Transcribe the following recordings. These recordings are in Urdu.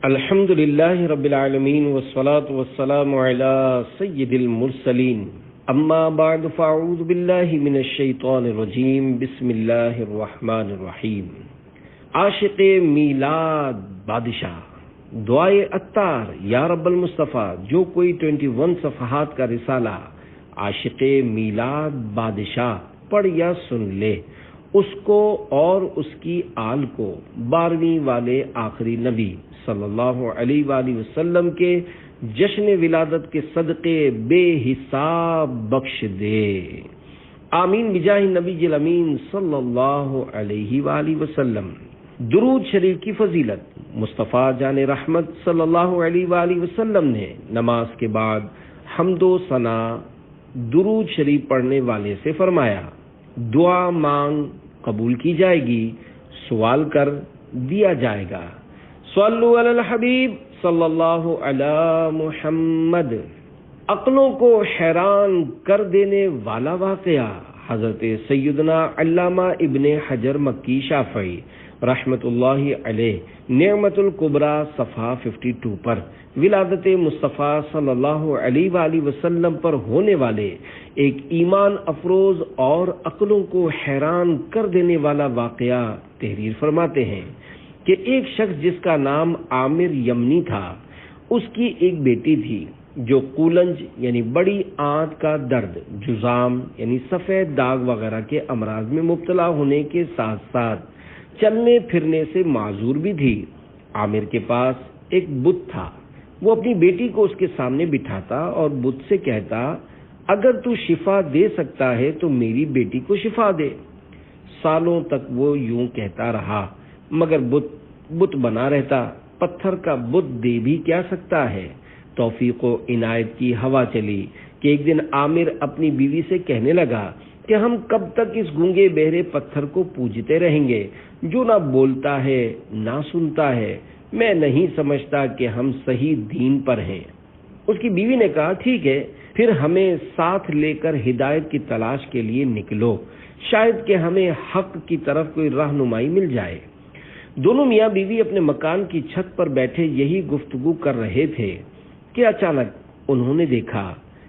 الحمدللہ رب العالمین والصلاة والسلام علی سید المرسلین اما بعد فاعوذ باللہ من الشیطان الرجیم بسم اللہ الرحمن الرحیم۔ عاشق میلاد بادشاہ دعائے عطار یا رب المصطفیٰ، جو کوئی 21 صفحات کا رسالہ عاشق میلاد بادشاہ پڑھ یا سن لے، اس کو اور اس کی آل کو 12ویں والے آخری نبی صلی اللہ علیہ وآلہ وسلم کے جشن ولادت کے صدقے بے حساب بخش دے، آمین بجاہ نبی الامین صلی اللہ علیہ وآلہ وسلم۔ درود شریف کی فضیلت مصطفیٰ جان رحمت صلی اللہ علیہ وآلہ وسلم نے نماز کے بعد حمد و ثنا درود شریف پڑھنے والے سے فرمایا، دعا مانگ قبول کی جائے گی، سوال کر دیا جائے گا۔ صلو علی الحبیب صلی اللہ علی محمد۔ عقلوں کو حیران کر دینے والا واقعہ حضرت سیدنا علامہ ابن حجر مکی شافعی رحمت اللہ علیہ نعمت الکبریٰ صفحہ 52 پر ولادت مصطفیٰ صلی اللہ علیہ وآلہ وسلم پر ہونے والے ایک ایمان افروز اور عقلوں کو حیران کر دینے والا واقعہ تحریر فرماتے ہیں کہ ایک شخص جس کا نام عامر یمنی تھا، اس کی ایک بیٹی تھی جو قولنج یعنی بڑی آنت کا درد، جذام یعنی سفید داغ وغیرہ کے امراض میں مبتلا ہونے کے ساتھ ساتھ چلنے پھرنے سے معذور بھی تھی۔ عامر کے پاس ایک بت تھا، وہ اپنی بیٹی کو اس کے سامنے بٹھاتا اور بت سے کہتا، اگر تو شفا دے سکتا ہے تو میری بیٹی کو شفا دے۔ سالوں تک وہ یوں کہتا رہا، مگر بت بنا رہتا، پتھر کا بت دے بھی کیا سکتا ہے۔ توفیق و عنایت کی ہوا چلی کہ ایک دن عامر اپنی بیوی سے کہنے لگا کہ ہم کب تک اس گونگے بہرے پتھر کو پوجتے رہیں گے جو نہ بولتا ہے نہ سنتا ہے؟ میں نہیں سمجھتا کہ ہم صحیح دین پر ہیں۔ اس کی بیوی نے کہا، ٹھیک ہے، پھر ہمیں ساتھ لے کر ہدایت کی تلاش کے لیے نکلو، شاید کہ ہمیں حق کی طرف کوئی رہنمائی مل جائے۔ دونوں میاں بیوی اپنے مکان کی چھت پر بیٹھے یہی گفتگو کر رہے تھے کہ اچانک انہوں نے دیکھا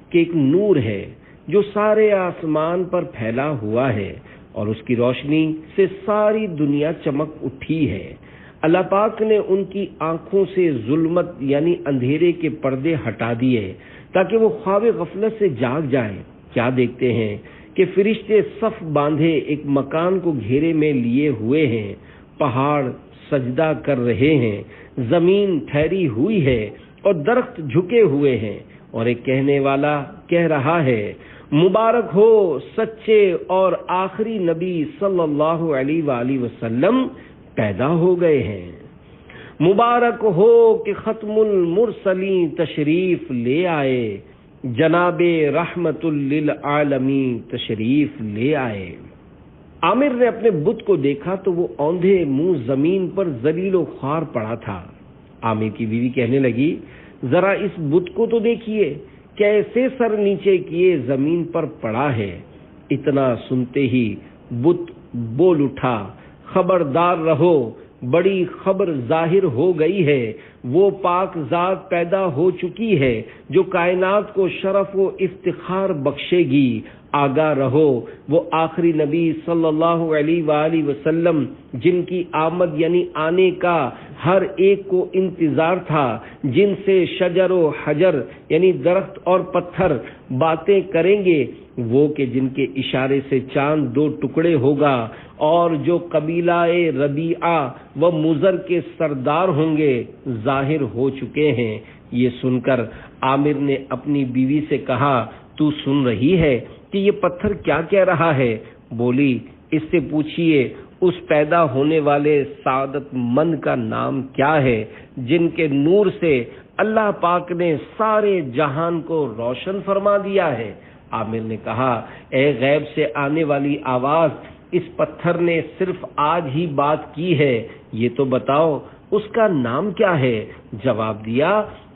کہ ایک نور ہے جو سارے آسمان پر پھیلا ہوا ہے اور اس کی روشنی سے ساری دنیا چمک اٹھی ہے۔ اللہ پاک نے ان کی آنکھوں سے ظلمت یعنی اندھیرے کے پردے ہٹا دیے تاکہ وہ خواب غفلت سے جاگ جائیں۔ کیا دیکھتے ہیں کہ فرشتے صف باندھے ایک مکان کو گھیرے میں لیے ہوئے ہیں، پہاڑ سجدہ کر رہے ہیں، زمین ٹھہری ہوئی ہے اور درخت جھکے ہوئے ہیں، اور ایک کہنے والا کہہ رہا ہے، مبارک ہو سچے اور آخری نبی صلی اللہ علیہ وآلہ وسلم پیدا ہو گئے ہیں، مبارک ہو کہ ختم المرسلین تشریف لے آئے، جناب رحمت للعالمین تشریف لے آئے۔ عامر نے اپنے بت کو دیکھا تو وہ اوندھے منہ زمین پر ذلیل و خوار پڑا تھا۔ عامر کی بیوی کہنے لگی، ذرا اس بت کو تو دیکھیے، کیسے سر نیچے کیے زمین پر پڑا ہے۔ اتنا سنتے ہی بت بول اٹھا، خبردار رہو، بڑی خبر ظاہر ہو گئی ہے، وہ پاک ذات پیدا ہو چکی ہے جو کائنات کو شرف و افتخار بخشے گی۔ آگاہ رہو، وہ آخری نبی صلی اللہ علیہ وآلہ وسلم جن کی آمد یعنی آنے کا ہر ایک کو انتظار تھا، جن سے شجر و حجر یعنی درخت اور پتھر باتیں کریں گے، وہ کہ جن کے اشارے سے چاند 2 ٹکڑے ہوگا، اور جو قبیلہ ربیعہ و مضر کے سردار ہوں گے، ظاہر ہو چکے ہیں۔ یہ سن کر عامر نے اپنی بیوی سے کہا، تو سن رہی ہے کہ یہ پتھر کیا کہہ رہا ہے؟ بولی، اس سے پوچھئے اس پیدا ہونے والے سعادت مند کا نام کیا ہے جن کے نور سے اللہ پاک نے سارے جہان کو روشن فرما دیا ہے۔ عامر نے کہا، اے غیب سے آنے والی آواز، اس پتھر نے صرف آج ہی بات کی ہے، یہ تو بتاؤ اس کا نام کیا ہے؟ جواب دیا،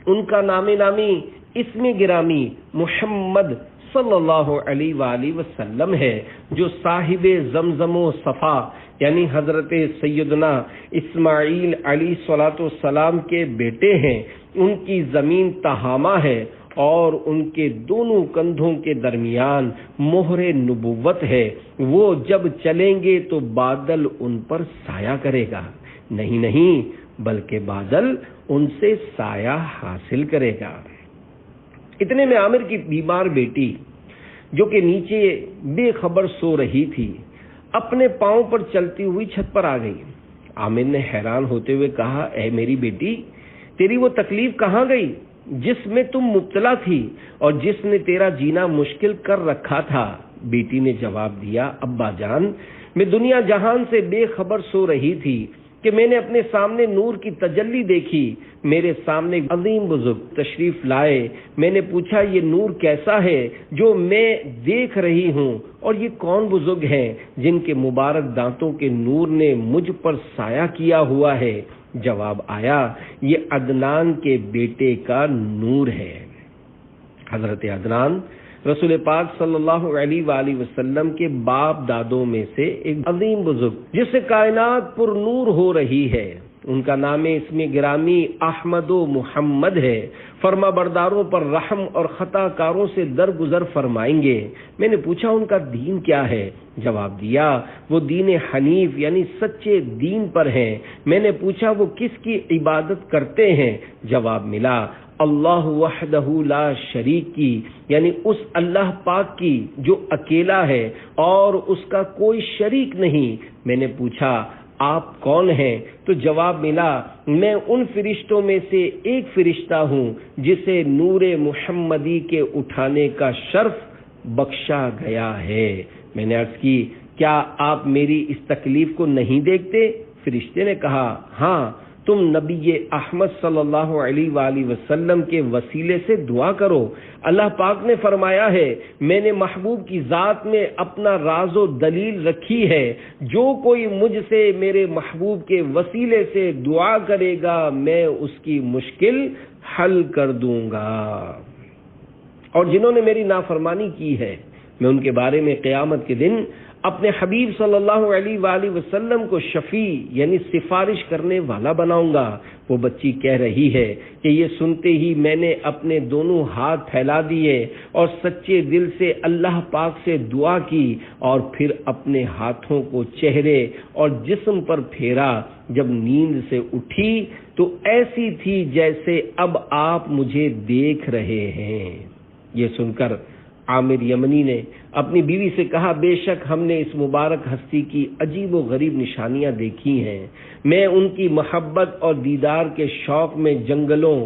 ان کا نام نامی، اسم گرامی محمد صلی اللہ علیہ وآلہ وسلم ہے، جو صاحب زمزم و صفا یعنی حضرت سیدنا اسماعیل علیہ الصلوۃ والسلام کے بیٹے ہیں، ان کی زمین تہامہ ہے اور ان کے دونوں کندھوں کے درمیان مہر نبوت ہے۔ وہ جب چلیں گے تو بادل ان پر سایہ کرے گا، نہیں بلکہ بادل ان سے سایہ حاصل کرے گا۔ اتنے میں عامر کی بیمار بیٹی جو کہ نیچے بے خبر سو رہی تھی اپنے پاؤں پر چلتی ہوئی چھت پر آ گئی۔ عامر نے حیران ہوتے ہوئے کہا، اے میری بیٹی، تیری وہ تکلیف کہاں گئی جس میں تم مبتلا تھی اور جس نے تیرا جینا مشکل کر رکھا تھا؟ بیٹی نے جواب دیا، ابا جان، میں دنیا جہان سے بے خبر سو رہی تھی کہ میں نے اپنے سامنے نور کی تجلی دیکھی۔ میرے سامنے عظیم بزرگ تشریف لائے، میں نے پوچھا یہ نور کیسا ہے جو میں دیکھ رہی ہوں، اور یہ کون بزرگ ہیں جن کے مبارک دانتوں کے نور نے مجھ پر سایہ کیا ہوا ہے؟ جواب آیا، یہ عدنان کے بیٹے کا نور ہے۔ حضرت عدنان رسول پاک صلی اللہ علیہ وآلہ وسلم کے باپ دادوں میں سے ایک عظیم بزرگ جس سے کائنات پر نور ہو رہی ہے۔ ان کا نام اسم گرامی احمد و محمد ہے۔ فرما برداروں پر رحم اور خطا کاروں سے درگزر فرمائیں گے۔ میں نے پوچھا ان کا دین کیا ہے؟ جواب دیا، وہ دین حنیف یعنی سچے دین پر ہیں۔ میں نے پوچھا وہ کس کی عبادت کرتے ہیں؟ جواب ملا، اللہ وحدہ لا شریک کی، یعنی اس اللہ پاک کی جو اکیلا ہے اور اس کا کوئی شریک نہیں۔ میں نے پوچھا آپ کون ہیں؟ تو جواب ملا، میں ان فرشتوں میں سے ایک فرشتہ ہوں جسے نور محمدی کے اٹھانے کا شرف بخشا گیا ہے۔ میں نے عرض کی، کیا آپ میری اس تکلیف کو نہیں دیکھتے؟ فرشتے نے کہا، ہاں، تم نبی احمد صلی اللہ علیہ وآلہ وسلم کے وسیلے سے دعا کرو۔ اللہ پاک نے فرمایا ہے، میں نے محبوب کی ذات میں اپنا راز و دلیل رکھی ہے، جو کوئی مجھ سے میرے محبوب کے وسیلے سے دعا کرے گا میں اس کی مشکل حل کر دوں گا، اور جنہوں نے میری نافرمانی کی ہے میں ان کے بارے میں قیامت کے دن اپنے حبیب صلی اللہ علیہ وآلہ وسلم کو شفیع یعنی سفارش کرنے والا بناؤں گا۔ وہ بچی کہہ رہی ہے کہ یہ سنتے ہی میں نے اپنے دونوں ہاتھ پھیلا دیے اور سچے دل سے اللہ پاک سے دعا کی، اور پھر اپنے ہاتھوں کو چہرے اور جسم پر پھیرا۔ جب نیند سے اٹھی تو ایسی تھی جیسے اب آپ مجھے دیکھ رہے ہیں۔ یہ سن کر عامر یمنی نے اپنی بیوی سے کہا، بے شک ہم نے اس مبارک ہستی کی عجیب و غریب نشانیاں دیکھی ہیں۔ میں ان کی محبت اور دیدار کے شوق میں جنگلوں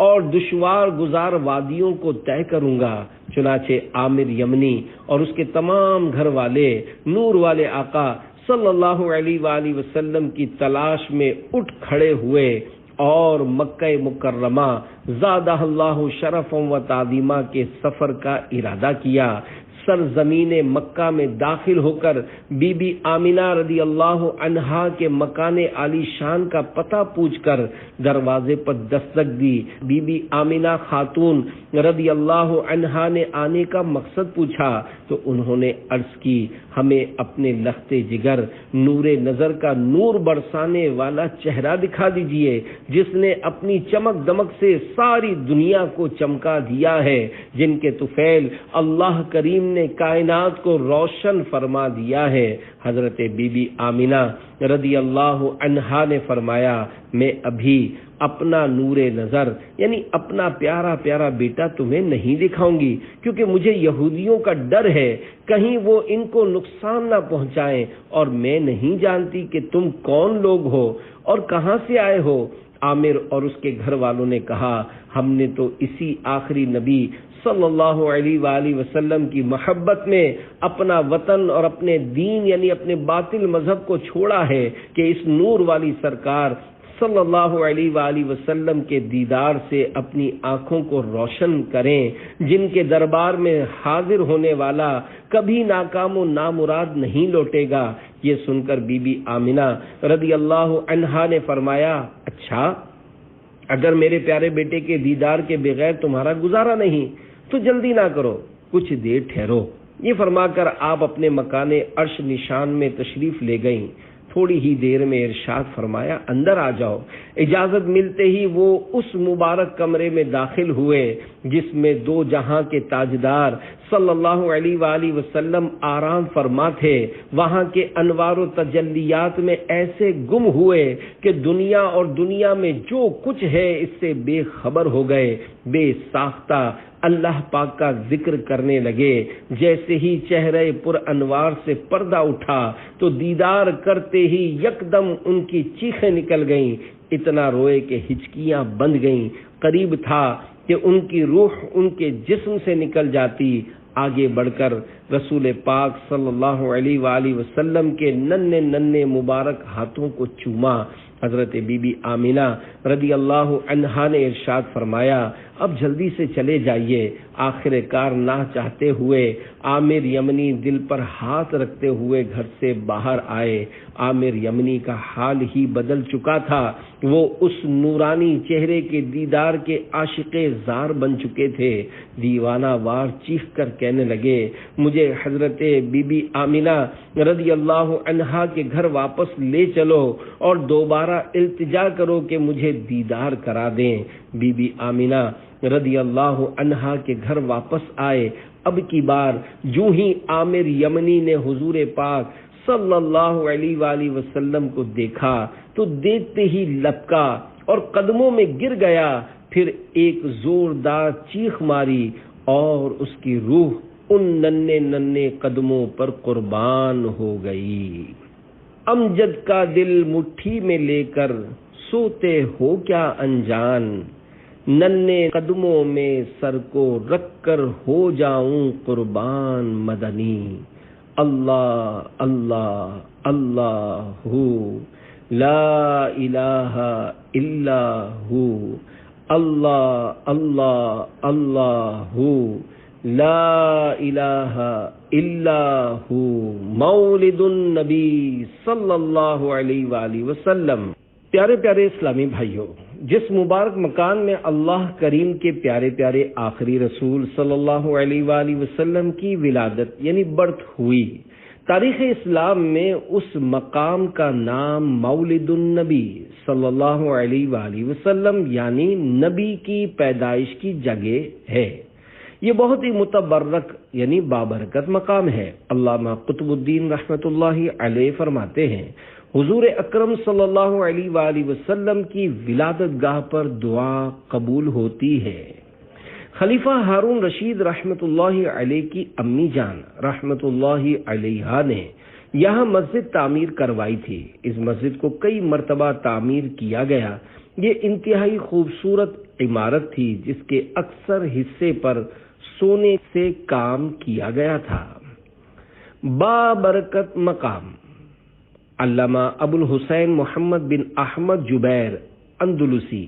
اور دشوار گزار وادیوں کو طے کروں گا۔ چنانچہ عامر یمنی اور اس کے تمام گھر والے نور والے آقا صلی اللہ علیہ وآلہ وسلم کی تلاش میں اٹھ کھڑے ہوئے اور مکہ مکرمہ زادہ اللہ شرف و تعظیمہ کے سفر کا ارادہ کیا۔ سرزمین مکہ میں داخل ہو کر بی بی آمنہ رضی اللہ عنہا کے مکان عالی شان کا پتہ پوچھ کر دروازے پر دستک دی۔ بی بی آمنہ خاتون رضی اللہ عنہا نے آنے کا مقصد پوچھا تو انہوں نے عرض کی، ہمیں اپنے لخت جگر نور نظر کا نور برسانے والا چہرہ دکھا دیجئے، جس نے اپنی چمک دمک سے ساری دنیا کو چمکا دیا ہے، جن کے طفیل اللہ کریم نے کائنات کو روشن فرما دیا ہے۔ حضرت بی بی آمنہ رضی اللہ عنہا نے فرمایا، میں ابھی اپنا نور نظر یعنی اپنا پیارا پیارا بیٹا تمہیں نہیں دکھاؤں گی، کیونکہ مجھے یہودیوں کا ڈر ہے، کہیں وہ ان کو نقصان نہ پہنچائیں، اور میں نہیں جانتی کہ تم کون لوگ ہو اور کہاں سے آئے ہو۔ عامر اور اس کے گھر والوں نے کہا، ہم نے تو اسی آخری نبی صلی اللہ علیہ وآلہ وسلم کی محبت میں اپنا وطن اور اپنے دین یعنی اپنے باطل مذہب کو چھوڑا ہے کہ اس نور والی سرکار صلی اللہ علیہ وآلہ وسلم کے دیدار سے اپنی آنکھوں کو روشن کریں، جن کے دربار میں حاضر ہونے والا کبھی ناکام و نامراد نہیں لوٹے گا۔ یہ سن کر بی بی آمنہ رضی اللہ عنہا نے فرمایا، اچھا، اگر میرے پیارے بیٹے کے دیدار کے بغیر تمہارا گزارا نہیں تو جلدی نہ کرو، کچھ دیر ٹھہرو۔ یہ فرما کر آپ اپنے مکان عرش نشان میں تشریف لے گئیں۔ تھوڑی ہی دیر میں ارشاد فرمایا اندر آ جاؤ۔ اجازت ملتے ہی وہ اس مبارک کمرے میں داخل ہوئے جس میں دو جہاں کے تاجدار صلی اللہ علیہ وآلہ وسلم آرام فرما تھے۔ وہاں کے انوار و تجلیات میں ایسے گم ہوئے کہ دنیا اور دنیا میں جو کچھ ہے اس سے بے خبر ہو گئے، بے ساختہ اللہ پاک کا ذکر کرنے لگے۔ جیسے ہی چہرے پر انوار سے پردہ اٹھا تو دیدار کرتے ہی یکدم ان کی چیخیں نکل گئیں، اتنا روئے کہ ہچکیاں بند گئیں۔ قریب تھا کہ ان کی روح ان کے جسم سے نکل جاتی۔ آگے بڑھ کر رسول پاک صلی اللہ علیہ وآلہ وسلم کے ننھے ننھے مبارک ہاتھوں کو چوما۔ حضرت بی بی آمینہ رضی اللہ عنہا نے ارشاد فرمایا اب جلدی سے چلے جائیے۔ آخر کار نہ چاہتے ہوئے عامر یمنی دل پر ہاتھ رکھتے ہوئے گھر سے باہر آئے۔ عامر یمنی کا حال ہی بدل چکا تھا، وہ اس نورانی چہرے کے دیدار کے عاشق زار بن چکے تھے۔ دیوانہ وار چیخ کر کہنے لگے مجھے حضرت بی بی آمینہ رضی اللہ عنہا کے گھر واپس لے چلو اور دوبارہ التجا کرو کہ مجھے دیدار کرا دیں۔ بی بی آمینہ رضی اللہ عنہا کے گھر واپس آئے۔ اب کی بار جو ہی عامر یمنی نے حضور پاک صلی اللہ علیہ وآلہ وسلم کو دیکھا تو دیکھتے ہی لپکا اور قدموں میں گر گیا، پھر ایک زوردار چیخ ماری اور اس کی روح ان ننھے ننھے قدموں پر قربان ہو گئی۔ امجد کا دل مٹھی میں لے کر سوتے ہو کیا انجان، ننھے قدموں میں سر کو رکھ کر ہو جاؤں قربان مدنی۔ اللہ اللہ اللہ لا الہ الا ہو، اللہ اللہ اللہ لا الہ الا ہو، مولد النبی صلی اللہ علیہ وآلہ وسلم۔ پیارے پیارے اسلامی بھائیوں، جس مبارک مکان میں اللہ کریم کے پیارے پیارے آخری رسول صلی اللہ علیہ وآلہ وسلم کی ولادت یعنی برتھ ہوئی، تاریخ اسلام میں اس مقام کا نام مولد النبی صلی اللہ علیہ وآلہ وسلم یعنی نبی کی پیدائش کی جگہ ہے۔ یہ بہت ہی متبرک یعنی بابرکت مقام ہے۔ علامہ قطب الدین رحمۃ اللہ علیہ فرماتے ہیں حضور اکرم صلی اللہ علیہ وآلہ وسلم کی ولادت گاہ پر دعا قبول ہوتی ہے۔ خلیفہ ہارون رشید رحمۃ اللہ علیہ کی امی جان رحمۃ اللہ علیہا نے یہاں مسجد تعمیر کروائی تھی۔ اس مسجد کو کئی مرتبہ تعمیر کیا گیا۔ یہ انتہائی خوبصورت عمارت تھی جس کے اکثر حصے پر سونے سے کام کیا گیا تھا۔ بابرکت مقام علامہ ابو الحسین محمد بن احمد جبیر اندلسی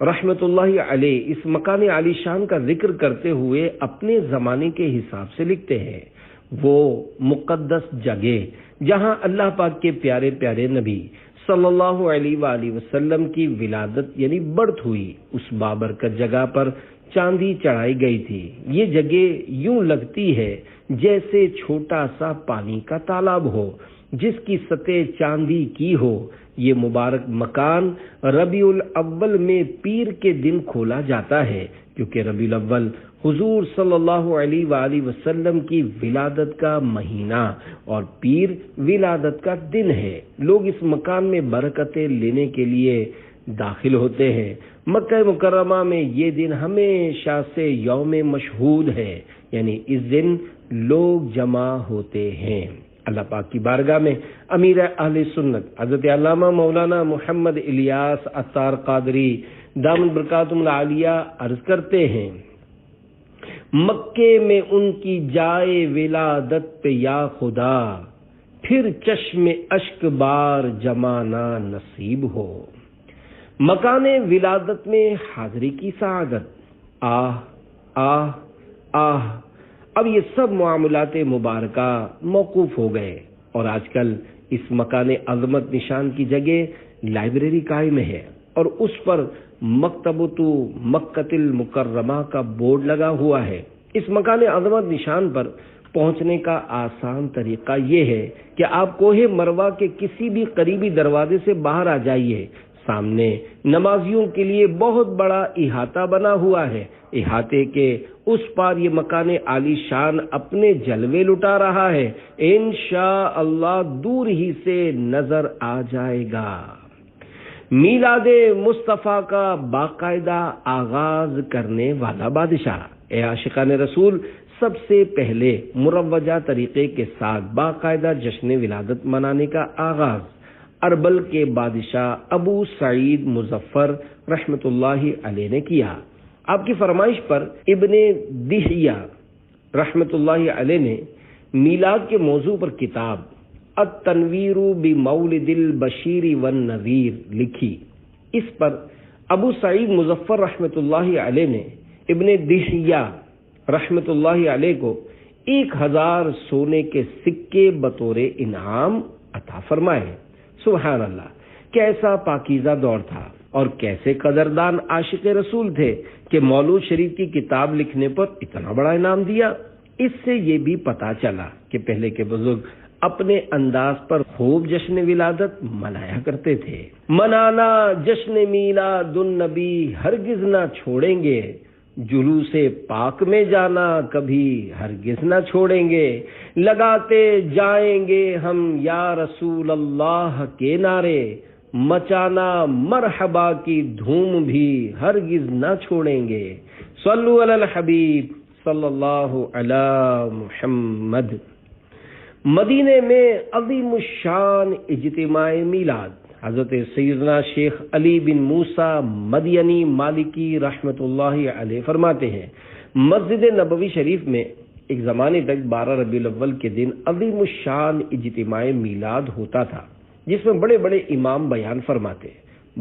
رحمۃ اللہ علیہ اس مکان عالی شان کا ذکر کرتے ہوئے اپنے زمانے کے حساب سے لکھتے ہیں وہ مقدس جگہ جہاں اللہ پاک کے پیارے پیارے نبی صلی اللہ علیہ وآلہ وسلم کی ولادت یعنی برتھ ہوئی، اس بابرکت جگہ پر چاندی چڑھائی گئی تھی۔ یہ جگہ یوں لگتی ہے جیسے چھوٹا سا پانی کا تالاب ہو جس کی سطح چاندی کی ہو۔ یہ مبارک مکان ربیع الاول میں پیر کے دن کھولا جاتا ہے کیونکہ ربیع الاول حضور صلی اللہ علیہ وآلہ وسلم کی ولادت کا مہینہ اور پیر ولادت کا دن ہے۔ لوگ اس مکان میں برکتیں لینے کے لیے داخل ہوتے ہیں۔ مکہ مکرمہ میں یہ دن ہمیشہ سے یوم مشہود ہے، یعنی اس دن لوگ جمع ہوتے ہیں۔ اللہ پاک کی بارگاہ میں امیر اہل سنت حضرت علامہ مولانا محمد الیاس عطار قادری دامن برکاتہم العالیہ عرض کرتے ہیں مکے میں ان کی جائے ولادت پہ یا خدا پھر چشم اشک بار جمانا نصیب ہو۔ مکان ولادت میں حاضری کی سعادت۔ آہ آہ آہ اب یہ سب معاملات مبارکہ موقوف ہو گئے اور آج کل اس مکان عظمت نشان کی جگہ لائبریری قائم ہے اور اس پر مکتبۃ مکۃ المکرمہ کا بورڈ لگا ہوا ہے۔ اس مکان عظمت نشان پر پہنچنے کا آسان طریقہ یہ ہے کہ آپ کوہ مروہ کے کسی بھی قریبی دروازے سے باہر آ جائیے۔ سامنے نمازیوں کے لیے بہت بڑا احاطہ بنا ہوا ہے۔ احاطے کے اس پار یہ مکان عالی شان اپنے جلوے لٹا رہا ہے، انشاءاللہ دور ہی سے نظر آ جائے گا۔ میلاد مصطفیٰ کا باقاعدہ آغاز کرنے والا بادشاہ، اے عاشقان رسول، سب سے پہلے مروجہ طریقے کے ساتھ باقاعدہ جشن ولادت منانے کا آغاز اربل کے بادشاہ ابو سعید مظفر رحمۃ اللہ علیہ نے کیا۔ آپ کی فرمائش پر ابن دہیہ رحمۃ اللہ علیہ نے میلاد کے موضوع پر کتاب التنویر بمولد البشیر والنذیر لکھی۔ اس پر ابو سعید مظفر رحمۃ اللہ علیہ نے ابن دہیہ رحمۃ اللہ علیہ کو 1000 سونے کے سکے بطور انعام عطا فرمائے۔ سبحان اللہ، کیسا پاکیزہ دور تھا اور کیسے قدردان عاشق رسول تھے کہ مولود شریف کی کتاب لکھنے پر اتنا بڑا انعام دیا۔ اس سے یہ بھی پتا چلا کہ پہلے کے بزرگ اپنے انداز پر خوب جشن ولادت منایا کرتے تھے۔ منانا جشن میلاد النبی ہرگز نہ چھوڑیں گے، جلوس پاک میں جانا کبھی ہرگز نہ چھوڑیں گے، لگاتے جائیں گے ہم یا رسول اللہ کے نعرے، مچانا مرحبا کی دھوم بھی ہرگز نہ چھوڑیں گے۔ صلو علی الحبیب صلی اللہ علی محمد۔ مدینے میں عظیم الشان اجتماع میلاد حضرت سیدنا شیخ علی بن موسیٰ مدینی مالکی رحمۃ اللہ علیہ فرماتے ہیں، مسجد نبوی شریف میں ایک زمانے تک 12 ربیع الاول کے دن عظیم الشان اجتماع میلاد ہوتا تھا، جس میں بڑے بڑے امام بیان فرماتے۔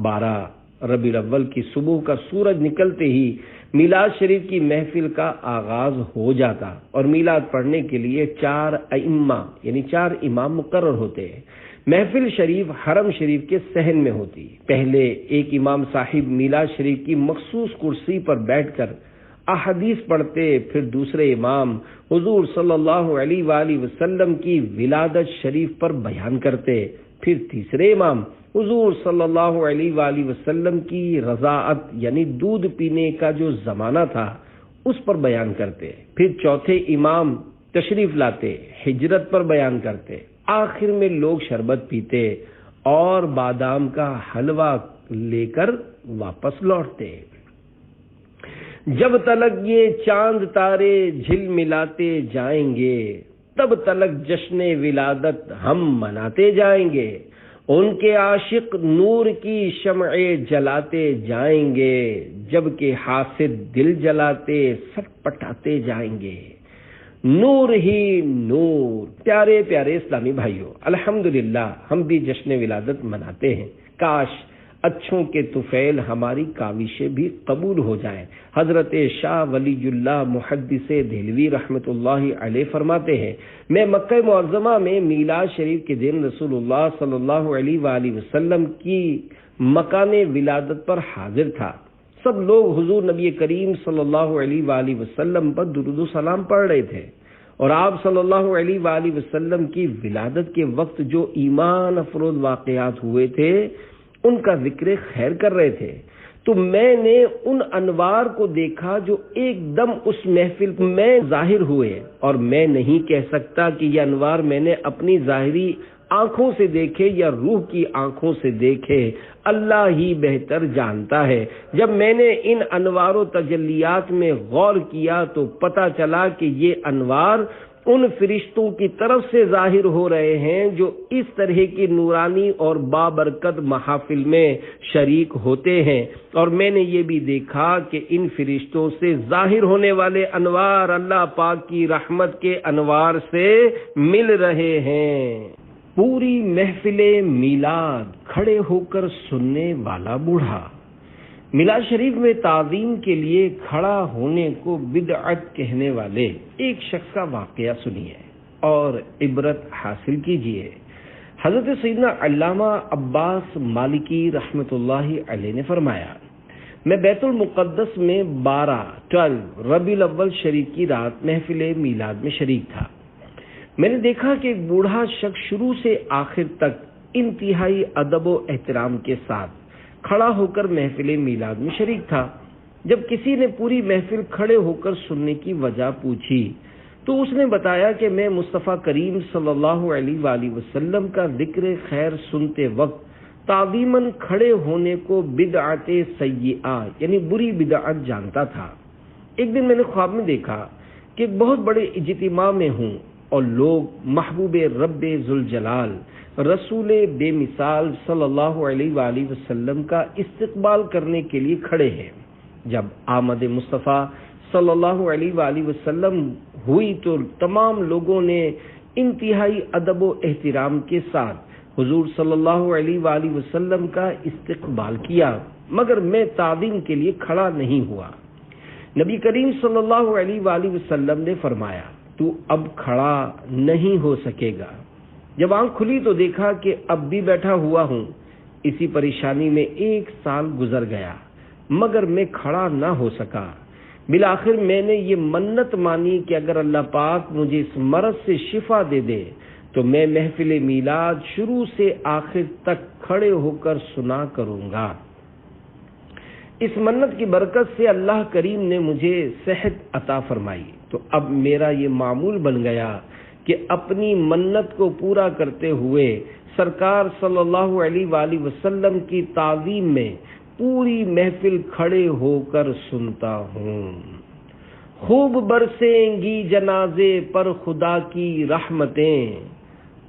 12 ربیع الاول کی صبح کا سورج نکلتے ہی میلاد شریف کی محفل کا آغاز ہو جاتا اور میلاد پڑھنے کے لیے 4 ائمہ یعنی 4 امام مقرر ہوتے ہیں۔ محفل شریف حرم شریف کے صحن میں ہوتی۔ پہلے ایک امام صاحب میلاد شریف کی مخصوص کرسی پر بیٹھ کر احادیث پڑھتے، پھر دوسرے امام حضور صلی اللہ علیہ وآلہ وسلم کی ولادت شریف پر بیان کرتے، پھر تیسرے امام حضور صلی اللہ علیہ وآلہ وسلم کی رضاعت یعنی دودھ پینے کا جو زمانہ تھا اس پر بیان کرتے، پھر چوتھے امام تشریف لاتے، ہجرت پر بیان کرتے، آخر میں لوگ شربت پیتے اور بادام کا حلوہ لے کر واپس لوٹتے۔ جب تلک یہ چاند تارے جھل ملاتے جائیں گے، تب تلک جشن ولادت ہم مناتے جائیں گے، ان کے عاشق نور کی شمعیں جلاتے جائیں گے، جبکہ حاسد دل جلاتے سٹ پٹاتے جائیں گے۔ نور ہی نور۔ پیارے پیارے اسلامی بھائیوں، الحمدللہ ہم بھی جشن ولادت مناتے ہیں۔ کاش اچھوں کے طفیل ہماری کاوشیں بھی قبول ہو جائیں۔ حضرت شاہ ولی اللہ محدث دہلوی رحمۃ اللہ علیہ فرماتے ہیں، میں مکہ معظمہ میں میلاد شریف کے دن رسول اللہ صلی اللہ علیہ وآلہ وسلم کی مکان ولادت پر حاضر تھا۔ سب لوگ حضور نبی کریم صلی اللہ علیہ وآلہ وسلم پر درود و سلام پڑھ رہے تھے اور آپ صلی اللہ علیہ وآلہ وسلم کی ولادت کے وقت جو ایمان افروز واقعات ہوئے تھے ان کا ذکر خیر کر رہے تھے، تو میں نے ان انوار کو دیکھا جو ایک دم اس محفل میں ظاہر ہوئے، اور میں نہیں کہہ سکتا کہ یہ انوار میں نے اپنی ظاہری آنکھوں سے دیکھے یا روح کی آنکھوں سے دیکھے، اللہ ہی بہتر جانتا ہے۔ جب میں نے ان انوار و تجلیات میں غور کیا تو پتہ چلا کہ یہ انوار ان فرشتوں کی طرف سے ظاہر ہو رہے ہیں جو اس طرح کی نورانی اور بابرکت محافل میں شریک ہوتے ہیں، اور میں نے یہ بھی دیکھا کہ ان فرشتوں سے ظاہر ہونے والے انوار اللہ پاک کی رحمت کے انوار سے مل رہے ہیں۔ پوری محفل میلاد کھڑے ہو کر سننے والا بوڑھا۔ میلاد شریف میں تعظیم کے لیے کھڑا ہونے کو بدعت کہنے والے ایک شخص کا واقعہ سنیے اور عبرت حاصل کیجیے۔ حضرت سیدنا علامہ عباس مالکی رحمۃ اللہ علیہ نے فرمایا، میں بیت المقدس میں 12 ربیع الاول شریف کی رات محفل میلاد میں شریک تھا۔ میں نے دیکھا کہ ایک بوڑھا شخص شروع سے آخر تک انتہائی ادب و احترام کے ساتھ کھڑا ہو کر محفل میلاد میں شریک تھا۔ جب کسی نے پوری محفل کھڑے ہو کر سننے کی وجہ پوچھی تو اس نے بتایا کہ میں مصطفیٰ کریم صلی اللہ علیہ وآلہ وسلم کا ذکر خیر سنتے وقت تعظیماً کھڑے ہونے کو بدعت سیئہ یعنی بری بدعت جانتا تھا۔ ایک دن میں نے خواب میں دیکھا کہ ایک بہت بڑے اجتماع میں ہوں اور لوگ محبوب رب ذوالجلال رسول بے مثال صلی اللہ علیہ وآلہ وسلم کا استقبال کرنے کے لیے کھڑے ہیں۔ جب آمد مصطفیٰ صلی اللہ علیہ وآلہ وسلم ہوئی تو تمام لوگوں نے انتہائی ادب و احترام کے ساتھ حضور صلی اللہ علیہ وآلہ وسلم کا استقبال کیا، مگر میں تعظیم کے لیے کھڑا نہیں ہوا۔ نبی کریم صلی اللہ علیہ وآلہ وسلم نے فرمایا، تو اب کھڑا نہیں ہو سکے گا۔ جب آنکھ کھلی تو دیکھا کہ اب بھی بیٹھا ہوا ہوں۔ اسی پریشانی میں 1 سال گزر گیا مگر میں کھڑا نہ ہو سکا۔ بالآخر میں نے یہ منت مانی کہ اگر اللہ پاک مجھے اس مرض سے شفا دے دے تو میں محفل میلاد شروع سے آخر تک کھڑے ہو کر سنا کروں گا۔ اس منت کی برکت سے اللہ کریم نے مجھے صحت عطا فرمائی، تو اب میرا یہ معمول بن گیا کہ اپنی منت کو پورا کرتے ہوئے سرکار صلی اللہ علیہ وآلہ وسلم کی تعظیم میں پوری محفل کھڑے ہو کر سنتا ہوں۔ خوب برسیں گی جنازے پر خدا کی رحمتیں،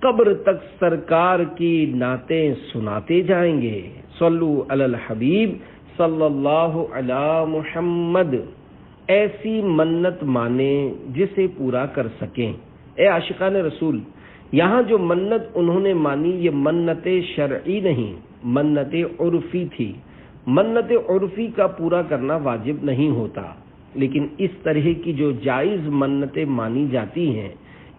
قبر تک سرکار کی نعتیں سناتے جائیں گے۔ صلو علی الحبیب صلی اللہ علی محمد۔ ایسی منت مانے جسے پورا کر سکیں۔ اے عاشقان رسول، یہاں جو منت انہوں نے مانی یہ منت شرعی نہیں، منت عرفی تھی۔ منت عرفی کا پورا کرنا واجب نہیں ہوتا، لیکن اس طرح کی جو جائز منتیں مانی جاتی ہیں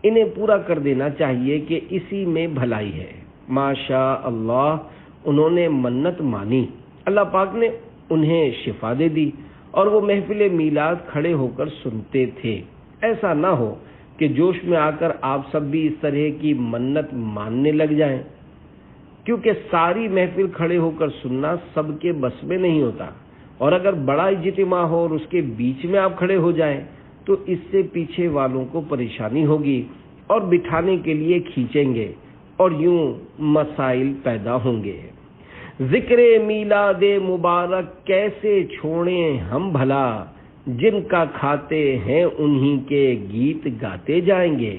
انہیں پورا کر دینا چاہیے کہ اسی میں بھلائی ہے۔ ماشاء اللہ انہوں نے منت مانی، اللہ پاک نے انہیں شفا دے دی اور وہ محفل میلاد کھڑے ہو کر سنتے تھے۔ ایسا نہ ہو کہ جوش میں آ کر آپ سب بھی اس طرح کی منت ماننے لگ جائیں، کیونکہ ساری محفل کھڑے ہو کر سننا سب کے بس میں نہیں ہوتا، اور اگر بڑا اجتماع ہو اور اس کے بیچ میں آپ کھڑے ہو جائیں تو اس سے پیچھے والوں کو پریشانی ہوگی اور بٹھانے کے لیے کھینچیں گے اور یوں مسائل پیدا ہوں گے۔ ذکر میلاد مبارک کیسے چھوڑیں ہم بھلا، جن کا کھاتے ہیں انہی کے گیت گاتے جائیں گے۔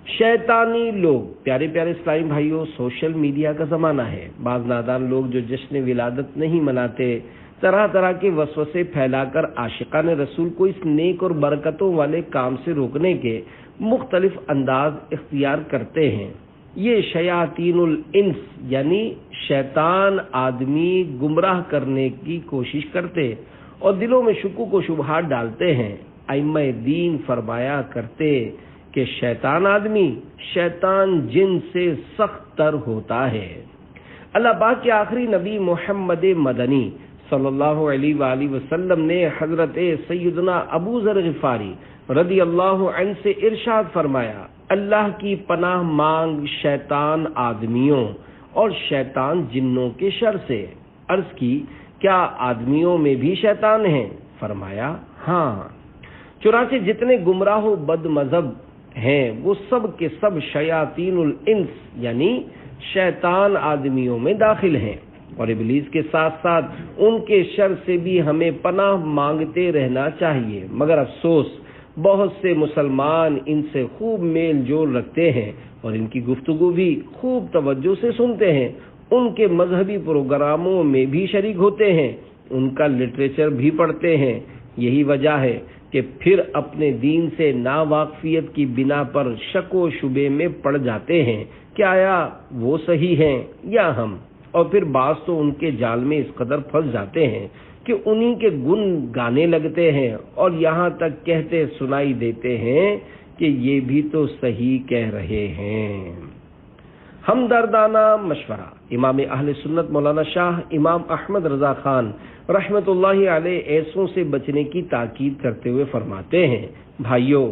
شیطانی لوگ، پیارے پیارے اسلامی بھائیوں، سوشل میڈیا کا زمانہ ہے۔ بعض نادان لوگ جو جشن ولادت نہیں مناتے طرح طرح کے وسوسے پھیلا کر عاشقان رسول کو اس نیک اور برکتوں والے کام سے روکنے کے مختلف انداز اختیار کرتے ہیں۔ یہ شیاطین الانس یعنی شیطان آدمی گمراہ کرنے کی کوشش کرتے اور دلوں میں شکوک و شبہات ڈالتے ہیں۔ ائمہ دین فرمایا کرتے کہ شیطان آدمی شیطان جن سے سخت تر ہوتا ہے۔ اللہ پاک کے آخری نبی محمد مدنی صلی اللہ علیہ وآلہ وسلم نے حضرت سیدنا ابو ذر غفاری رضی اللہ عنہ سے ارشاد فرمایا، اللہ کی پناہ مانگ شیطان آدمیوں اور شیطان جنوں کے شر سے۔ عرض کی، کیا آدمیوں میں بھی شیطان ہیں؟ فرمایا ہاں۔ چنانچہ جتنے گمراہ و بد مذہب ہیں وہ سب کے سب شیاطین الانس یعنی شیطان آدمیوں میں داخل ہیں، اور ابلیس کے ساتھ ساتھ ان کے شر سے بھی ہمیں پناہ مانگتے رہنا چاہیے۔ مگر افسوس بہت سے مسلمان ان سے خوب میل جول رکھتے ہیں اور ان کی گفتگو بھی خوب توجہ سے سنتے ہیں، ان کے مذہبی پروگراموں میں بھی شریک ہوتے ہیں، ان کا لٹریچر بھی پڑھتے ہیں۔ یہی وجہ ہے کہ پھر اپنے دین سے ناواقفیت کی بنا پر شک و شبے میں پڑ جاتے ہیں کہ آیا وہ صحیح ہیں یا ہم، اور پھر بعض تو ان کے جال میں اس قدر پھنس جاتے ہیں کہ انہی کے گن گانے لگتے ہیں اور یہاں تک کہتے سنائی دیتے ہیں کہ یہ بھی تو صحیح کہہ رہے ہیں۔ ہمدردانہ مشورہ۔ امام اہل سنت مولانا شاہ امام احمد رضا خان رحمت اللہ علیہ ایسوں سے بچنے کی تاکید کرتے ہوئے فرماتے ہیں، بھائیو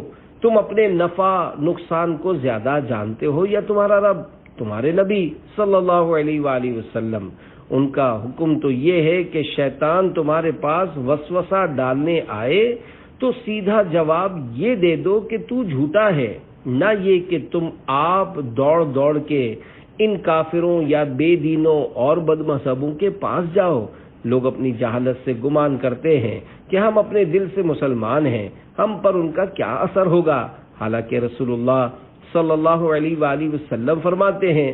تم اپنے نفع نقصان کو زیادہ جانتے ہو یا تمہارا رب، تمہارے نبی صلی اللہ علیہ وآلہ وسلم؟ ان کا حکم تو یہ ہے کہ شیطان تمہارے پاس وسوسہ ڈالنے آئے تو سیدھا جواب یہ دے دو کہ تو جھوٹا ہے، نہ یہ کہ تم آپ دوڑ دوڑ کے ان کافروں یا بے دینوں اور بد مذہبوں کے پاس جاؤ۔ لوگ اپنی جہالت سے گمان کرتے ہیں کہ ہم اپنے دل سے مسلمان ہیں، ہم پر ان کا کیا اثر ہوگا، حالانکہ رسول اللہ صلی اللہ علیہ وآلہ وسلم فرماتے ہیں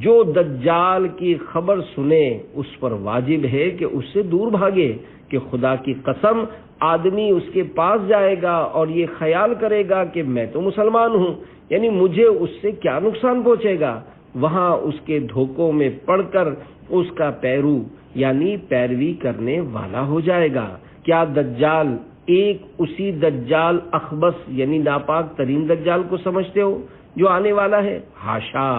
جو دجال کی خبر سنے اس پر واجب ہے کہ اس سے دور بھاگے، کہ خدا کی قسم آدمی اس کے پاس جائے گا اور یہ خیال کرے گا کہ میں تو مسلمان ہوں، یعنی مجھے اس سے کیا نقصان پہنچے گا، وہاں اس کے دھوکوں میں پڑ کر اس کا پیرو یعنی پیروی کرنے والا ہو جائے گا۔ کیا دجال ایک اسی دجال اخبث یعنی ناپاک ترین دجال کو سمجھتے ہو جو آنے والا ہے؟ ہاشا،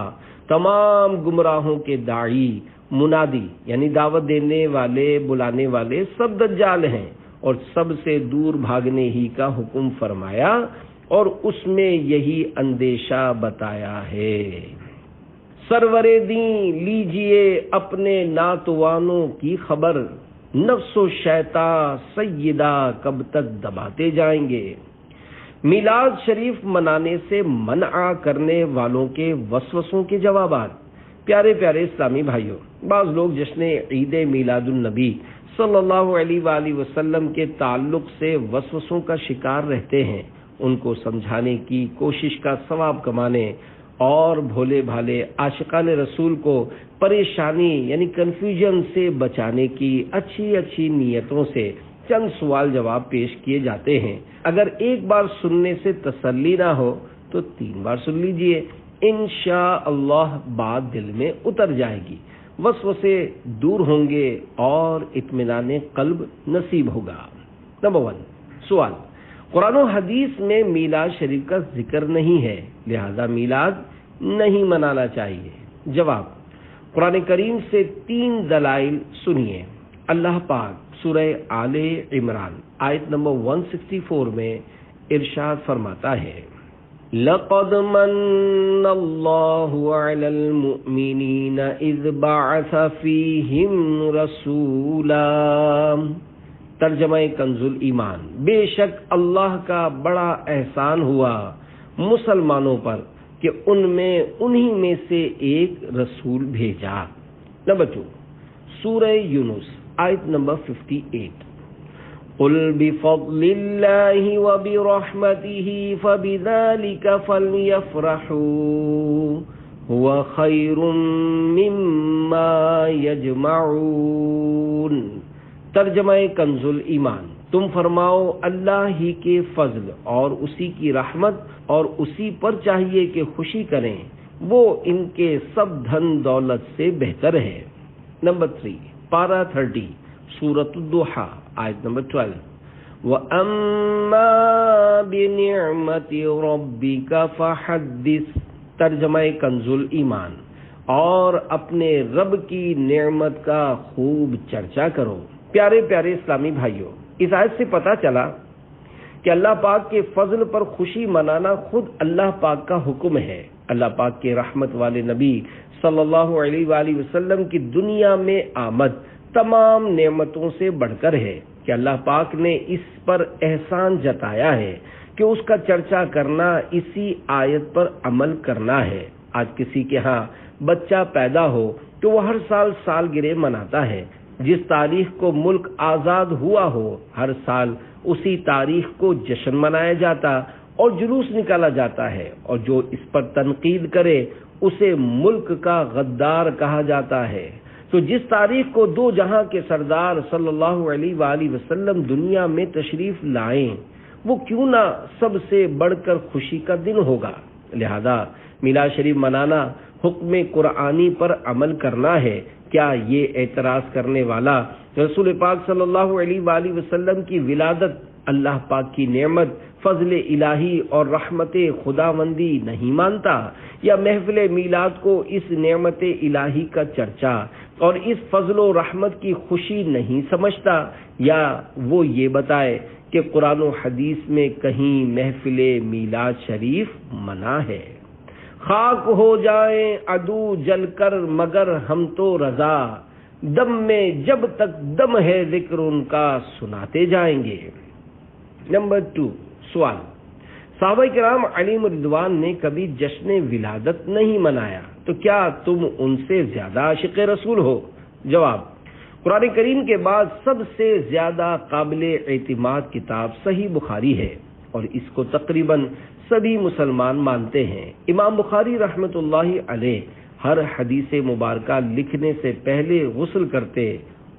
تمام گمراہوں کے داعی، منادی یعنی دعوت دینے والے بلانے والے سب دجال ہیں، اور سب سے دور بھاگنے ہی کا حکم فرمایا اور اس میں یہی اندیشہ بتایا ہے۔ سرور دین لیجئے اپنے ناتوانوں کی خبر، نفس و شیطان سیدہ کب تک دباتے جائیں گے۔ میلاد شریف منانے سے منع کرنے والوں کے وسوسوں کے جوابات۔ پیارے پیارے اسلامی بھائیوں، بعض لوگ جشن عید میلاد النبی صلی اللہ علیہ وآلہ وسلم کے تعلق سے وسوسوں کا شکار رہتے ہیں، ان کو سمجھانے کی کوشش کا ثواب کمانے اور بھولے بھالے عاشقان رسول کو پریشانی یعنی کنفیوژن سے بچانے کی اچھی نیتوں سے چند سوال جواب پیش کیے جاتے ہیں۔ اگر ایک بار سننے سے تسلی نہ ہو تو 3 بار سن لیجئے، انشاءاللہ بات دل میں اتر جائے گی، وسوسے دور ہوں گے اور اطمینان قلب نصیب ہوگا۔ نمبر 1 سوال، قرآن و حدیث میں میلاد شریف کا ذکر نہیں ہے، لہذا میلاد نہیں منانا چاہیے۔ جواب، قرآن کریم سے 3 دلائل سنیے۔ اللہ پاک سورہ آل عمران آیت نمبر 164 میں ارشاد فرماتا ہے، لَقَدْ مَنَّ اللَّهُ عَلَى الْمُؤْمِنِينَ إِذْ بَعَثَ فِيهِمْ رَسُولًا۔ ترجمہ کنز ایمان، بے شک اللہ کا بڑا احسان ہوا مسلمانوں پر کہ ان میں انہی میں سے ایک رسول بھیجا۔ نمبر 2 سورہ یونس آیت نمبر 58، قُلْ بِفَضْلِ اللَّهِ وَبِرَحْمَتِهِ فَبِذَلِكَ فَلْيَفْرَحُوا هُوَ خَيْرٌ مِّمَّا يَجْمَعُونَ۔ ترجمہ کنز ایمان، تم فرماؤ اللہ ہی کے فضل اور اسی کی رحمت اور اسی پر چاہیے کہ خوشی کریں، وہ ان کے سب دھن دولت سے بہتر ہے۔ نمبر 3 پارہ 30 سورۃ الضحیٰ آیت نمبر 12، وَأَمَّا بِنِعْمَةِ رَبِّكَ فَحَدِّثْ۔ ترجمہ کنز ایمان، اور اپنے رب کی نعمت کا خوب چرچا کرو۔ پیارے پیارے اسلامی بھائیوں، اس آیت سے پتہ چلا کہ اللہ پاک کے فضل پر خوشی منانا خود اللہ پاک کا حکم ہے۔ اللہ پاک کے رحمت والے نبی صلی اللہ علیہ وآلہ وسلم کی دنیا میں آمد تمام نعمتوں سے بڑھ کر ہے کہ اللہ پاک نے اس پر احسان جتایا ہے کہ اس کا چرچا کرنا اسی آیت پر عمل کرنا ہے۔ آج کسی کے ہاں بچہ پیدا ہو تو وہ ہر سال سالگرہ مناتا ہے، جس تاریخ کو ملک آزاد ہوا ہو ہر سال اسی تاریخ کو جشن منایا جاتا اور جلوس نکالا جاتا ہے، اور جو اس پر تنقید کرے اسے ملک کا غدار کہا جاتا ہے۔ تو جس تاریخ کو 2 جہاں کے سردار صلی اللہ علیہ وآلہ وسلم دنیا میں تشریف لائیں، وہ کیوں نہ سب سے بڑھ کر خوشی کا دن ہوگا۔ لہذا میلاد شریف منانا حکم قرآنی پر عمل کرنا ہے۔ کیا یہ اعتراض کرنے والا رسول پاک صلی اللہ علیہ وآلہ وسلم کی ولادت اللہ پاک کی نعمت فضل الہی اور رحمت خداوندی نہیں مانتا، یا محفل میلاد کو اس نعمت الہی کا چرچا اور اس فضل و رحمت کی خوشی نہیں سمجھتا، یا وہ یہ بتائے کہ قرآن و حدیث میں کہیں محفل میلاد شریف منع ہے۔ خاک ہو جائیں عدو جل کر مگر ہم تو رضا، دم میں جب تک دم ہے ذکر ان کا سناتے جائیں گے۔ نمبر 2، سوال، صحابہ کرام علیہم رضوان نے کبھی جشن ولادت نہیں منایا، تو کیا تم ان سے زیادہ عاشق رسول ہو؟ جواب، قرآن کریم کے بعد سب سے زیادہ قابل اعتماد کتاب صحیح بخاری ہے، اور اس کو تقریباً سبھی مسلمان مانتے ہیں۔ امام بخاری رحمۃ اللہ علیہ ہر حدیث مبارکہ لکھنے سے پہلے غسل کرتے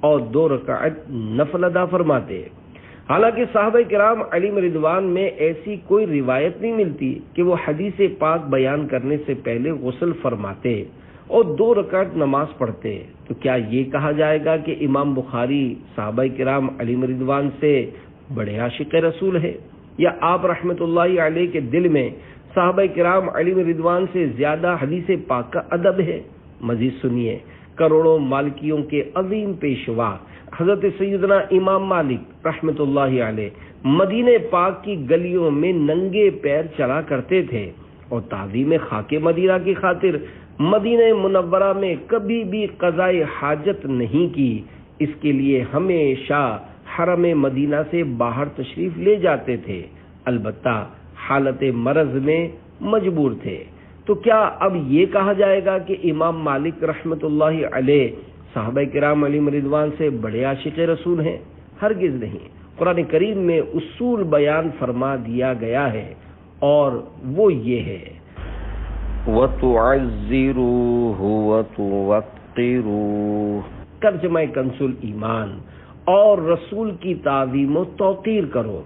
اور 2 رکعت نفل ادا فرماتے۔ حالانکہ صحابہ کرام علیہم رضوان میں ایسی کوئی روایت نہیں ملتی کہ وہ حدیث پاک بیان کرنے سے پہلے غسل فرماتے اور 2 رکعت نماز پڑھتے، تو کیا یہ کہا جائے گا کہ امام بخاری صحابہ کرام علیہم رضوان سے بڑے عاشق رسول ہے، یا آپ رحمۃ اللہ علیہ کے دل میں صحابہ کرام علیہم رضوان سے زیادہ حدیث پاک کا ادب ہے؟ مزید سنیے، کروڑوں مالکیوں کے عظیم پیشوا حضرت سیدنا امام مالک رحمۃ اللہ علیہ مدینہ پاک کی گلیوں میں ننگے پیر چلا کرتے تھے، اور تعظیم خاک مدینہ کی خاطر مدینہ منورہ میں کبھی بھی قضاء حاجت نہیں کی۔ اس کے لیے ہمیشہ حرم مدینہ سے باہر تشریف لے جاتے تھے، البتہ حالت مرض میں مجبور تھے۔ تو کیا اب یہ کہا جائے گا کہ امام مالک رحمۃ اللہ علیہ صحابہ کرام علیہم رضوان سے بڑے عاشق رسول ہیں؟ ہرگز نہیں۔ قرآن کریم میں اصول بیان فرما دیا گیا ہے، اور وہ یہ ہے، وَتُعَزِّرُوهُ وَتُوَقِّرُوهُ، ترجمہ کنز ایمان، اور رسول کی تعظیم و توقیر کرو۔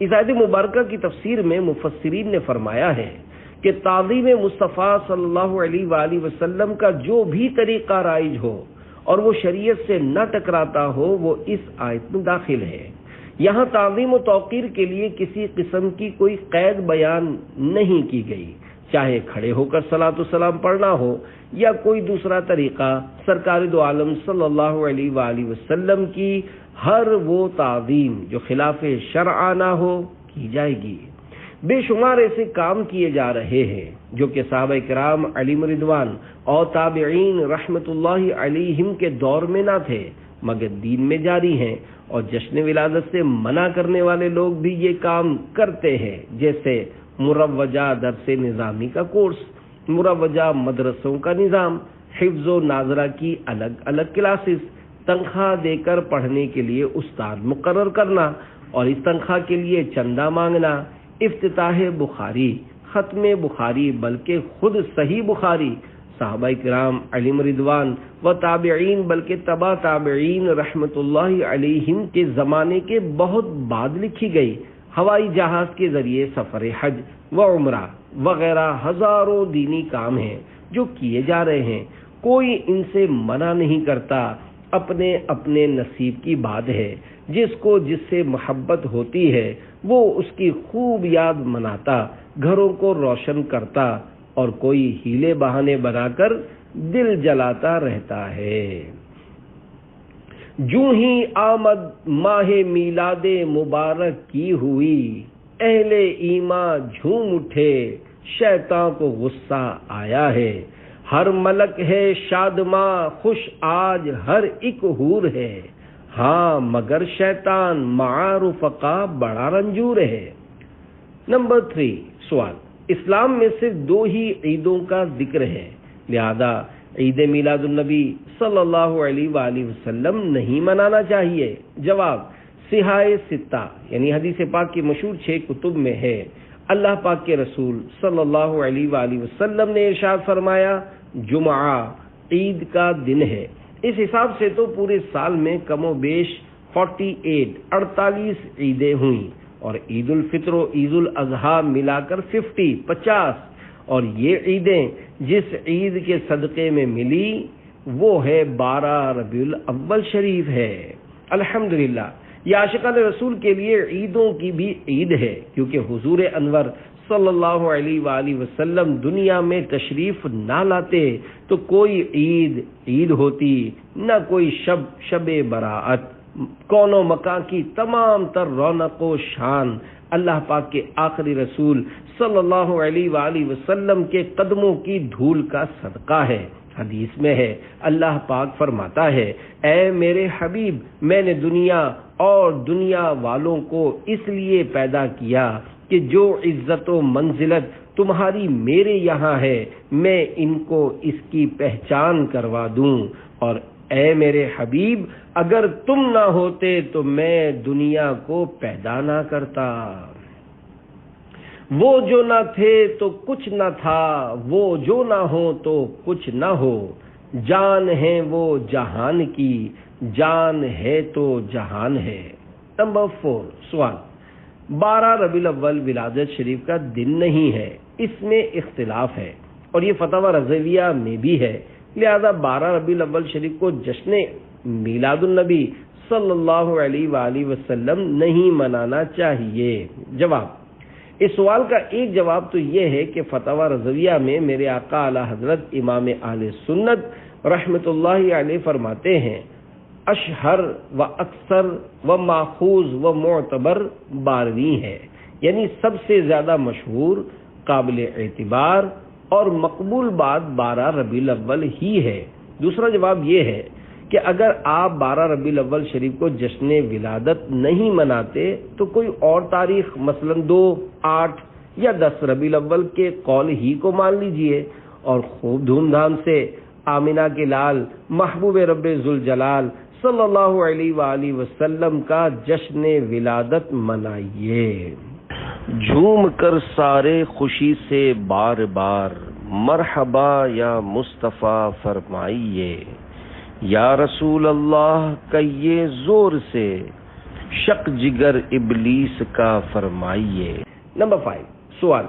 اس آیت مبارکہ کی تفسیر میں مفسرین نے فرمایا ہے کہ تعظیم مصطفیٰ صلی اللہ علیہ وآلہ وسلم کا جو بھی طریقہ رائج ہو اور وہ شریعت سے نہ ٹکراتا ہو، وہ اس آیت میں داخل ہے۔ یہاں تعظیم و توقیر کے لیے کسی قسم کی کوئی قید بیان نہیں کی گئی، چاہے کھڑے ہو کر صلاۃ و سلام پڑھنا ہو یا کوئی دوسرا طریقہ۔ سرکار دو عالم صلی اللہ علیہ وآلہ وسلم کی ہر وہ تعظیم جو خلاف شرع نہ ہو کی جائے گی۔ بے شمار ایسے کام کیے جا رہے ہیں جو کہ صحابہ کرام علیہم رضوان اور تابعین رحمت اللہ علیہم کے دور میں نہ تھے، مگر دین میں جاری ہیں، اور جشن ولادت سے منع کرنے والے لوگ بھی یہ کام کرتے ہیں، جیسے مروجہ درس نظامی کا کورس، مروجہ مدرسوں کا نظام، حفظ و ناظرہ کی الگ الگ کلاسز، تنخواہ دے کر پڑھنے کے لیے استاد مقرر کرنا اور اس تنخواہ کے لیے چندہ مانگنا، افتتاح بخاری، ختم بخاری، بلکہ خود صحیح بخاری صحابہ کرام علیہم رضوان و تابعین بلکہ تبع تابعین رحمت اللہ علیہم کے زمانے کے بہت بعد لکھی گئی۔ ہوائی جہاز کے ذریعے سفر حج و عمرہ وغیرہ ہزاروں دینی کام ہیں جو کیے جا رہے ہیں، کوئی ان سے منع نہیں کرتا، اپنے اپنے نصیب کی بات ہے۔ جس کو جس سے محبت ہوتی ہے وہ اس کی خوب یاد مناتا، گھروں کو روشن کرتا، اور کوئی ہیلے بہانے بنا کر دل جلاتا رہتا ہے۔ جوں ہی آمد ماہ میلاد مبارک کی ہوئی، اہل ایمان جھوم اٹھے، شیطان کو غصہ آیا ہے، ہر ملک ہے شادماں خوش آج ہر ایک حور ہے، ہاں مگر شیطان معارف کا بڑا رنجور ہے۔ نمبر 3، سوال، اسلام میں صرف 2 ہی عیدوں کا ذکر ہے، لہذا عید میلاد النبی صلی اللہ علیہ وآلہ وسلم نہیں منانا چاہیے؟ جواب، صحاح ستہ یعنی حدیث پاک کی مشہور 6 کتب میں ہے، اللہ پاک کے رسول صلی اللہ علیہ وآلہ وسلم نے ارشاد فرمایا، جمعہ عید کا دن ہے۔ اس حساب سے تو پورے سال میں کم و بیش 48 عیدیں ہوئیں، اور عید الفطر و عید الاضحیٰ ملا کر 50، اور یہ عیدیں جس عید کے صدقے میں ملی وہ ہے 12 ربیع الاول شریف ہے۔ الحمدللہ یہ عاشقان رسول کے لیے عیدوں کی بھی عید ہے، کیونکہ حضور انور صلی اللہ علیہ وآلہ وسلم دنیا میں تشریف نہ لاتے تو کوئی عید ہوتی، نہ کوئی شب براءت۔ کون و مکان کی تمام تر رونق و شان اللہ پاک کے آخری رسول صلی اللہ علیہ وآلہ وسلم کے قدموں کی دھول کا صدقہ ہے۔ حدیث میں ہے، اللہ پاک فرماتا ہے، اے میرے حبیب، میں نے دنیا اور دنیا والوں کو اس لیے پیدا کیا کہ جو عزت و منزلت تمہاری میرے یہاں ہے میں ان کو اس کی پہچان کروا دوں، اور اے میرے حبیب اگر تم نہ ہوتے تو میں دنیا کو پیدا نہ کرتا۔ وہ جو نہ تھے تو کچھ نہ تھا، وہ جو نہ ہو تو کچھ نہ ہو، جان ہے وہ جہان کی، جان ہے تو جہان ہے۔ نمبر 4 سوال، 12 ربیع الاول ولادت شریف کا دن نہیں ہے، اس میں اختلاف ہے اور یہ فتاوی رضویہ میں بھی ہے، لہذا 12 ربیع الاول شریف کو جشن میلاد النبی صلی اللہ علیہ وآلہ وسلم نہیں منانا چاہیے۔ جواب، اس سوال کا ایک جواب تو یہ ہے کہ فتاوی رضویہ میں میرے آقا اعلی حضرت امام اہل سنت رحمت اللہ علیہ فرماتے ہیں، اشہر و اکثر و ماخوذ و معتبر 12ویں ہے، یعنی سب سے زیادہ مشہور، قابل اعتبار اور مقبول بات 12 ربیع الاول ہی ہے۔ دوسرا جواب یہ ہے کہ اگر آپ 12 ربیع الاول شریف کو جشن ولادت نہیں مناتے تو کوئی اور تاریخ مثلا 2، 8 یا 10 ربیع الاول کے قول ہی کو مان لیجئے اور خوب دھوم دھام سے آمنہ کے لال محبوب رب ذوالجلال صلی اللہ علیہ وآلہ وسلم کا جشن ولادت منائیے۔ جھوم کر سارے خوشی سے بار بار مرحبا یا مصطفیٰ فرمائیے، یا رسول اللہ کہیے زور سے، شق جگر ابلیس کا فرمائیے۔ نمبر 5 سوال،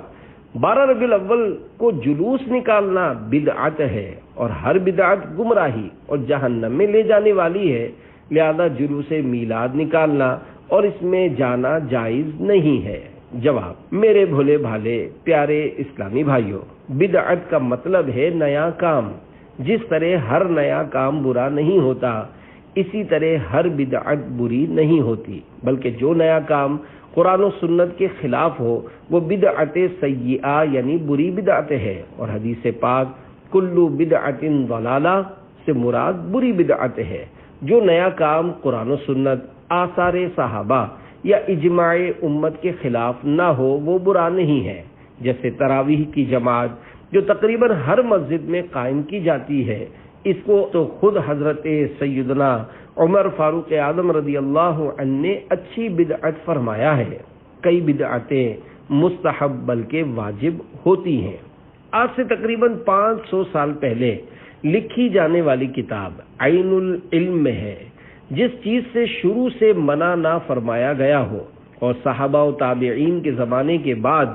12 ربیع الاول کو جلوس نکالنا بدعت ہے اور ہر بدعت گمراہی اور جہنم میں لے جانے والی ہے، لہذا جلوس میلاد نکالنا اور اس میں جانا جائز نہیں ہے۔ جواب، میرے بھولے بھالے پیارے اسلامی بھائیوں، بدعت کا مطلب ہے نیا کام۔ جس طرح ہر نیا کام برا نہیں ہوتا، اسی طرح ہر بدعت بری نہیں ہوتی، بلکہ جو نیا کام قرآن و سنت کے خلاف ہو وہ بدعت سیئہ یعنی بری بدعت ہے، اور حدیث پاک کلو بدعت ضلالہ سے مراد بری بدعت ہے۔ جو نیا کام قرآن و سنت، آثار صحابہ یا اجماع امت کے خلاف نہ ہو وہ برا نہیں ہے، جیسے تراویح کی جماعت جو تقریباً ہر مسجد میں قائم کی جاتی ہے، اس کو تو خود حضرت سیدنا عمر فاروق اعظم رضی اللہ عنہ نے اچھی بدعت فرمایا ہے۔ کئی بدعتیں مستحب بلکہ واجب ہوتی ہیں۔ آج سے تقریباً 500 سال پہلے لکھی جانے والی کتاب عین العلم میں ہے، جس چیز سے شروع سے منع نہ فرمایا گیا ہو اور صحابہ و تابعین کے زمانے کے بعد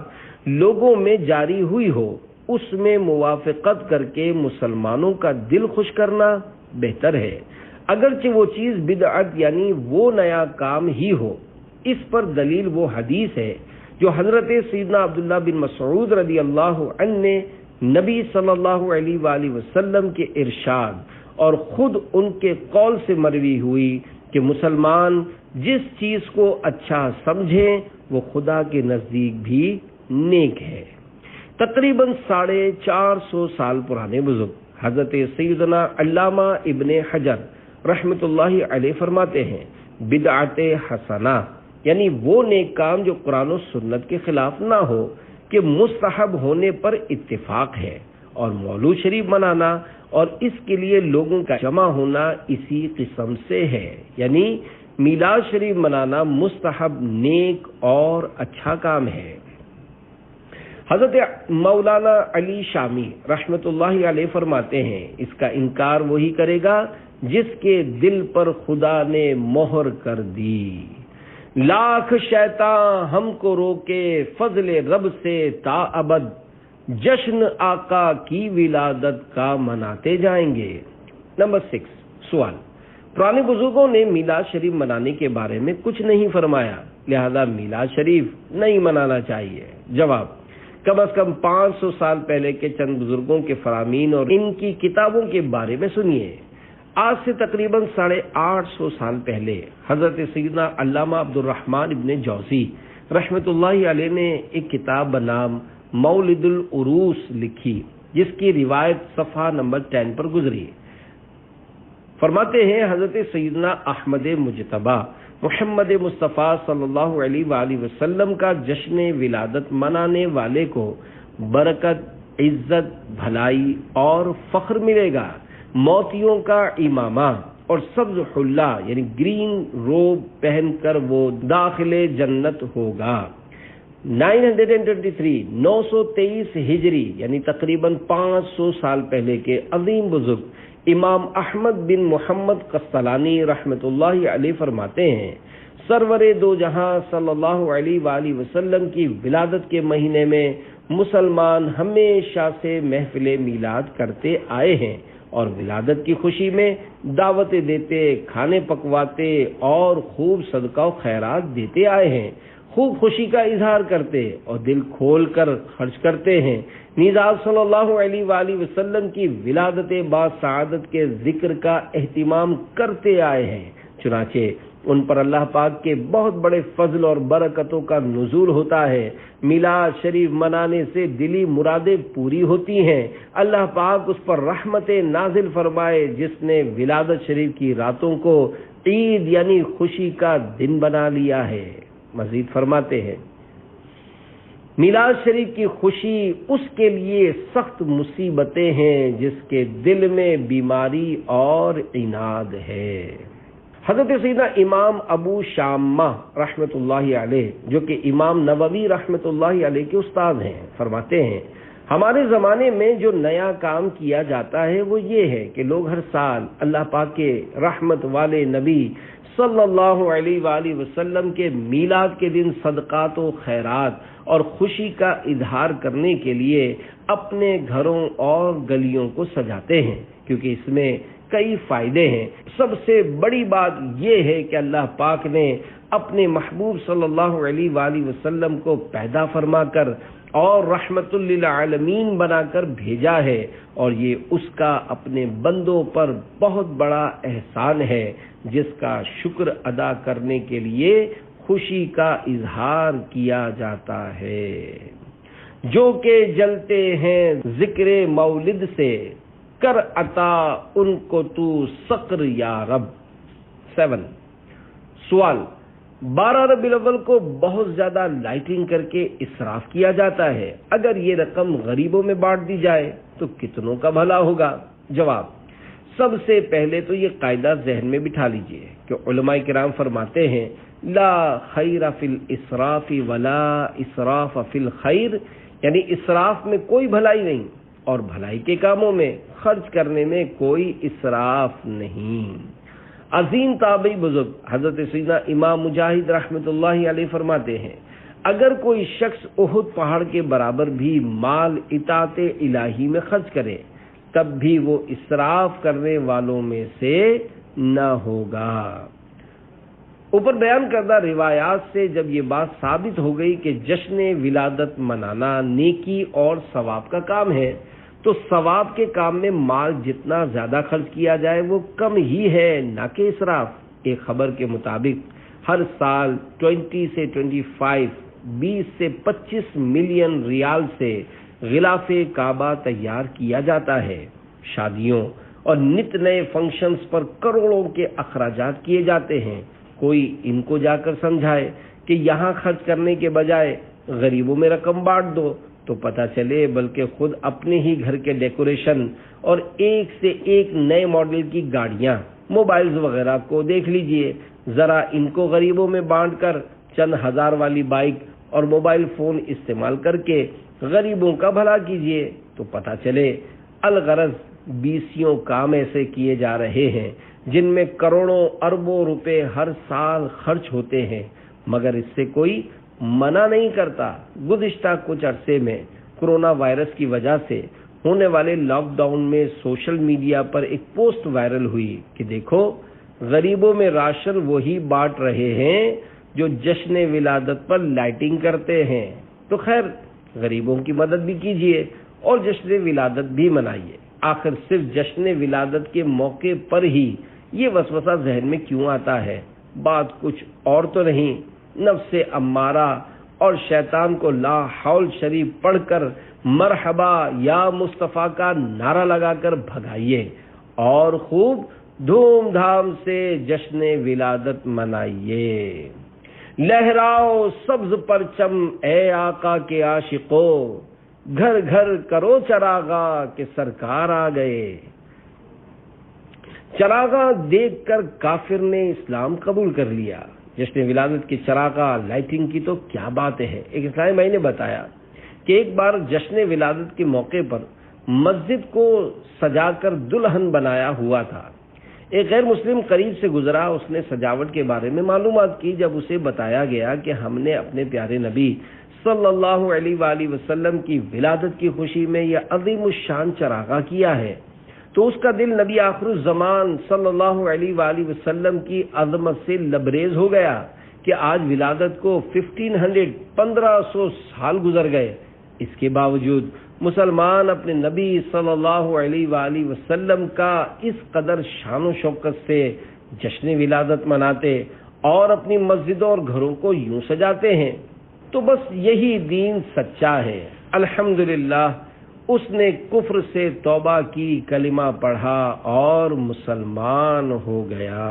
لوگوں میں جاری ہوئی ہو، اس میں موافقت کر کے مسلمانوں کا دل خوش کرنا بہتر ہے، اگرچہ وہ چیز بدعت یعنی وہ نیا کام ہی ہو۔ اس پر دلیل وہ حدیث ہے جو حضرت سیدنا عبداللہ بن مسعود رضی اللہ عنہ نے نبی صلی اللہ علیہ وآلہ وسلم کے ارشاد اور خود ان کے قول سے مروی ہوئی کہ مسلمان جس چیز کو اچھا سمجھیں وہ خدا کے نزدیک بھی نیک ہے۔ تقریباً 450 سال پرانے بزرگ حضرت سیدنا علامہ ابن حجر رحمت اللہ علیہ فرماتے ہیں، بدعت حسنہ یعنی وہ نیک کام جو قرآن و سنت کے خلاف نہ ہو کہ مستحب ہونے پر اتفاق ہے، اور مولود شریف منانا اور اس کے لیے لوگوں کا جمع ہونا اسی قسم سے ہے، یعنی میلاد شریف منانا مستحب، نیک اور اچھا کام ہے۔ حضرت مولانا علی شامی رحمت اللہ علیہ فرماتے ہیں، اس کا انکار وہی کرے گا جس کے دل پر خدا نے مہر کر دی۔ لاکھ شیطان ہم کو روکے فضل رب سے تا ابد، جشن آقا کی ولادت کا مناتے جائیں گے۔ نمبر 6 سوال، پرانے بزرگوں نے میلاد شریف منانے کے بارے میں کچھ نہیں فرمایا، لہذا میلاد شریف نہیں منانا چاہیے۔ جواب: کم از کم 500 سال پہلے کے چند بزرگوں کے فرامین اور ان کی کتابوں کے بارے میں سنیے۔ آج سے تقریباً 850 سال پہلے حضرت سیدنا علامہ عبدالرحمن ابن جوزی رحمۃ اللہ علیہ نے ایک کتاب بنام مولد العروس لکھی، جس کی روایت صفحہ نمبر 10 پر گزری۔ فرماتے ہیں حضرت سیدنا احمد مجتبی محمد مصطفیٰ صلی اللہ علیہ وآلہ وسلم کا جشن ولادت منانے والے کو برکت، عزت، بھلائی اور فخر ملے گا۔ موتیوں کا امامہ اور سبز حلہ یعنی گرین روب پہن کر وہ داخل جنت ہوگا۔ 923 ہجری یعنی تقریباً 500 سال پہلے کے عظیم بزرگ امام احمد بن محمد قسطلانی رحمۃ اللہ علیہ فرماتے ہیں، سرور دو جہاں صلی اللہ علیہ وآلہ وسلم کی ولادت کے مہینے میں مسلمان ہمیشہ سے محفل میلاد کرتے آئے ہیں اور ولادت کی خوشی میں دعوتیں دیتے، کھانے پکواتے اور خوب صدقہ و خیرات دیتے آئے ہیں، خوب خوشی کا اظہار کرتے اور دل کھول کر خرچ کرتے ہیں۔ نیز آپ صلی اللہ علیہ وآلہ وسلم کی ولادت با سعادت کے ذکر کا اہتمام کرتے آئے ہیں، چنانچہ ان پر اللہ پاک کے بہت بڑے فضل اور برکتوں کا نزول ہوتا ہے۔ میلاد شریف منانے سے دلی مرادیں پوری ہوتی ہیں۔ اللہ پاک اس پر رحمت نازل فرمائے جس نے ولادت شریف کی راتوں کو عید یعنی خوشی کا دن بنا لیا ہے۔ مزید فرماتے ہیں، میلاد شریف کی خوشی اس کے لیے سخت مصیبتیں ہیں جس کے دل میں بیماری اور عناد ہے۔ حضرت سیدنا امام ابو شامہ رحمۃ اللہ علیہ جو کہ امام نووی رحمۃ اللہ علیہ کے استاد ہیں، فرماتے ہیں، ہمارے زمانے میں جو نیا کام کیا جاتا ہے وہ یہ ہے کہ لوگ ہر سال اللہ پاک کے رحمت والے نبی صلی اللہ علیہ وآلہ وسلم کے میلاد کے دن صدقات و خیرات اور خوشی کا اظہار کرنے کے لیے اپنے گھروں اور گلیوں کو سجاتے ہیں، کیونکہ اس میں کئی فائدے ہیں۔ سب سے بڑی بات یہ ہے کہ اللہ پاک نے اپنے محبوب صلی اللہ علیہ وآلہ وسلم کو پیدا فرما کر اور رحمت للعالمین بنا کر بھیجا ہے، اور یہ اس کا اپنے بندوں پر بہت بڑا احسان ہے جس کا شکر ادا کرنے کے لیے خوشی کا اظہار کیا جاتا ہے۔ جو کہ جلتے ہیں ذکر مولد سے، کر عطا ان کو تو سقر یا رب۔ 7 سوال: 12 ربیع الاول کو بہت زیادہ لائٹنگ کر کے اسراف کیا جاتا ہے، اگر یہ رقم غریبوں میں بانٹ دی جائے تو کتنوں کا بھلا ہوگا؟ جواب: سب سے پہلے تو یہ قاعدہ ذہن میں بٹھا لیجئے کہ علماء کرام فرماتے ہیں، لا خیر فی الاسراف ولا اسراف فی الخیر، یعنی اسراف میں کوئی بھلائی نہیں اور بھلائی کے کاموں میں خرچ کرنے میں کوئی اسراف نہیں۔ عظیم تابعی بزرگ حضرت سیدنا امام مجاہد رحمۃ اللہ علیہ فرماتے ہیں، اگر کوئی شخص احد پہاڑ کے برابر بھی مال اطاعت الہی میں خرچ کرے تب بھی وہ اسراف کرنے والوں میں سے نہ ہوگا۔ اوپر بیان کردہ روایات سے جب یہ بات ثابت ہو گئی کہ جشن ولادت منانا نیکی اور ثواب کا کام ہے، تو ثواب کے کام میں مال جتنا زیادہ خرچ کیا جائے وہ کم ہی ہے، نہ کہ اسراف۔ ایک خبر کے مطابق ہر سال 20 سے 20 سے 25 ملین ریال سے غلاف کعبہ تیار کیا جاتا ہے۔ شادیوں اور نت نئے فنکشنز پر کروڑوں کے اخراجات کیے جاتے ہیں۔ کوئی ان کو جا کر سمجھائے کہ یہاں خرچ کرنے کے بجائے غریبوں میں رقم بانٹ دو تو پتہ چلے بلکہ خود اپنے ہی گھر کے ڈیکوریشن اور ایک سے ایک نئے ماڈل کی گاڑیاں، موبائلز وغیرہ کو دیکھ لیجئے، ذرا ان کو غریبوں میں بانٹ کر چند ہزار والی بائک اور موبائل فون استعمال کر کے غریبوں کا بھلا کیجئے تو پتہ چلے الغرض 20 کام ایسے کیے جا رہے ہیں جن میں کروڑوں اربوں روپے ہر سال خرچ ہوتے ہیں، مگر اس سے کوئی منع نہیں کرتا۔ گزشتہ کچھ عرصے میں کورونا وائرس کی وجہ سے ہونے والے لاک ڈاؤن میں سوشل میڈیا پر ایک پوسٹ وائرل ہوئی کہ دیکھو غریبوں میں راشن وہی بانٹ رہے ہیں جو جشن ولادت پر لائٹنگ کرتے ہیں۔ تو خیر، غریبوں کی مدد بھی کیجیے اور جشن ولادت بھی منائیے۔ آخر صرف جشن ولادت کے موقع پر ہی یہ وسوسہ ذہن میں کیوں آتا ہے؟ بات کچھ اور تو نہیں، نفس امارہ اور شیطان کو لا حول شریف پڑھ کر مرحبا یا مصطفیٰ کا نعرہ لگا کر بھگائیے اور خوب دھوم دھام سے جشن ولادت منائیے۔ لہراؤ سبز پرچم اے آقا کے عاشقو، گھر گھر کرو چراغاں کہ سرکار آ گئے۔ چراغاں دیکھ کر کافر نے اسلام قبول کر لیا۔ جشن ولادت کی چراغاں لائٹنگ کی تو کیا بات ہے۔ ایک اسلامی بھائی نے بتایا کہ ایک بار جشن ولادت کے موقع پر مسجد کو سجا کر دلہن بنایا ہوا تھا۔ ایک غیر مسلم قریب سے گزرا، اس نے سجاوٹ کے بارے میں معلومات کی۔ جب اسے بتایا گیا کہ ہم نے اپنے پیارے نبی صلی اللہ علیہ وآلہ وسلم کی ولادت کی خوشی میں یہ عظیم الشان چراغاں کیا ہے، تو اس کا دل نبی آخر الزمان صلی اللہ علیہ وآلہ وسلم کی عظمت سے لبریز ہو گیا کہ آج ولادت کو 1500 سال گزر گئے۔ اس کے باوجود مسلمان اپنے نبی صلی اللہ علیہ وآلہ وسلم کا اس قدر شان و شوکت سے جشن ولادت مناتے اور اپنی مسجدوں اور گھروں کو یوں سجاتے ہیں، تو بس یہی دین سچا ہے۔ الحمدللہ اس نے کفر سے توبہ کی، کلمہ پڑھا اور مسلمان ہو گیا۔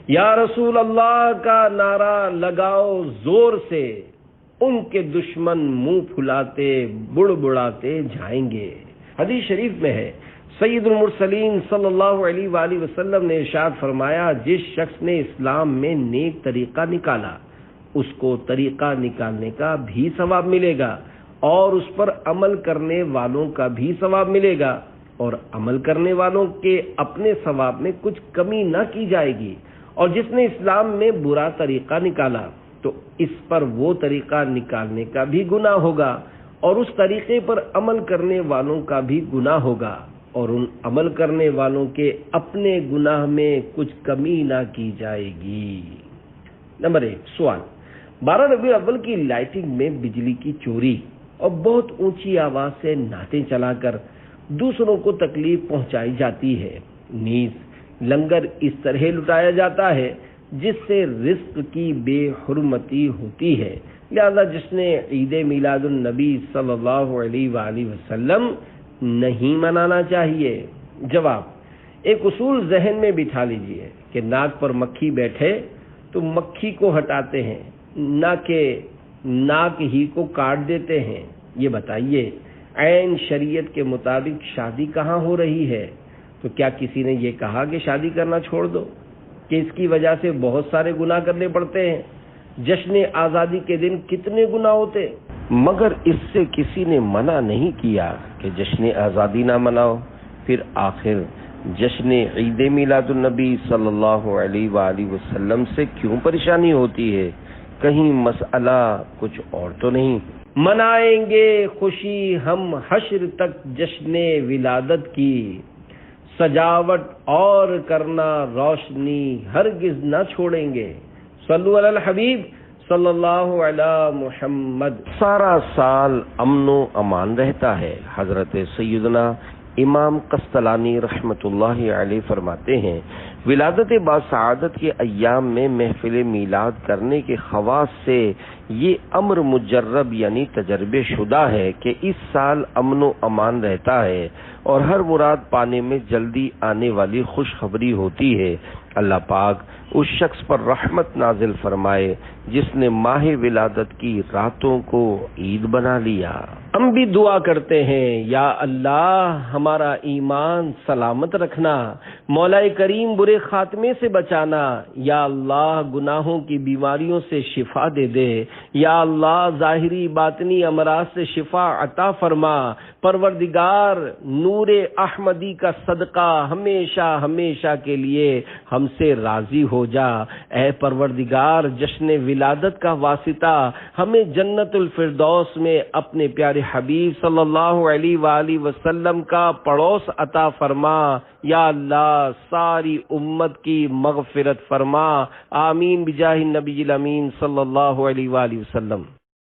یا رسول اللہ کا نعرہ لگاؤ زور سے، ان کے دشمن منہ پھلاتے بڑبڑاتے جائیں گے۔ حدیث شریف میں ہے، سید المرسلین صلی اللہ علیہ وآلہ وسلم نے ارشاد فرمایا، جس شخص نے اسلام میں نیک طریقہ نکالا اس کو طریقہ نکالنے کا بھی ثواب ملے گا اور اس پر عمل کرنے والوں کا بھی ثواب ملے گا، اور عمل کرنے والوں کے اپنے ثواب میں کچھ کمی نہ کی جائے گی۔ اور جس نے اسلام میں برا طریقہ نکالا تو اس پر وہ طریقہ نکالنے کا بھی گناہ ہوگا اور اس طریقے پر عمل کرنے والوں کا بھی گناہ ہوگا، اور ان عمل کرنے والوں کے اپنے گناہ میں کچھ کمی نہ کی جائے گی۔ نمبر 1 سوال، 12 ربیع الاول کی لائٹنگ میں بجلی کی چوری اور بہت اونچی آواز سے نعتیں چلا کر دوسروں کو تکلیف پہنچائی جاتی ہے، نیز لنگر اس طرح لٹایا جاتا ہے جس سے رزق کی بے حرمتی ہوتی ہے، لہذا جشن عید میلاد النبی صلی اللہ علیہ وآلہ وسلم نہیں منانا چاہیے۔ جواب، ایک اصول ذہن میں بٹھا لیجئے کہ ناک پر مکھی بیٹھے تو مکھی کو ہٹاتے ہیں، نہ کہ ناک ہی کو کاٹ دیتے ہیں۔ یہ بتائیے، عین شریعت کے مطابق شادی کہاں ہو رہی ہے؟ تو کیا کسی نے یہ کہا کہ شادی کرنا چھوڑ دو، کہ اس کی وجہ سے بہت سارے گناہ کرنے پڑتے ہیں؟ جشن آزادی کے دن کتنے گناہ ہوتے، مگر اس سے کسی نے منع نہیں کیا کہ جشن آزادی نہ مناؤ۔ پھر آخر جشن عید میلاد النبی صلی اللہ علیہ وآلہ وسلم سے کیوں پریشانی ہوتی ہے؟ کہیں مسئلہ کچھ اور تو نہیں؟ منائیں گے خوشی ہم حشر تک جشن ولادت کی، سجاوٹ اور کرنا روشنی ہرگز نہ چھوڑیں گے۔ صلو علی الحبیب صلی اللہ علی محمد۔ سارا سال امن و امان رہتا ہے۔ حضرت سیدنا امام قسطلانی رحمت اللہ علیہ فرماتے ہیں، ولادت باسعادت کے ایام میں محفل میلاد کرنے کے خواص سے یہ امر مجرب یعنی تجربے شدہ ہے کہ اس سال امن و امان رہتا ہے اور ہر مراد پانے میں جلدی آنے والی خوشخبری ہوتی ہے۔ اللہ پاک اس شخص پر رحمت نازل فرمائے جس نے ماہ ولادت کی راتوں کو عید بنا لیا۔ ہم بھی دعا کرتے ہیں، یا اللہ ہمارا ایمان سلامت رکھنا، مولا کریم برے خاتمے سے بچانا، یا اللہ گناہوں کی بیماریوں سے شفا دے دے، یا اللہ ظاہری باطنی امراض سے شفا عطا فرما۔ پروردگار نور احمدی کا صدقہ ہمیشہ ہمیشہ کے لیے ہم سے راضی ہو جا۔ اے پروردگار جشن ولادت کا واسطہ ہمیں جنت الفردوس میں اپنے پیارے حبیب صلی اللہ علیہ وآلہ وسلم کا پڑوس عطا فرما، یا اللہ ساری امت کی مغفرت فرما، آمین بجاہ النبی الامین صلی اللہ علیہ وآلہ وسلم۔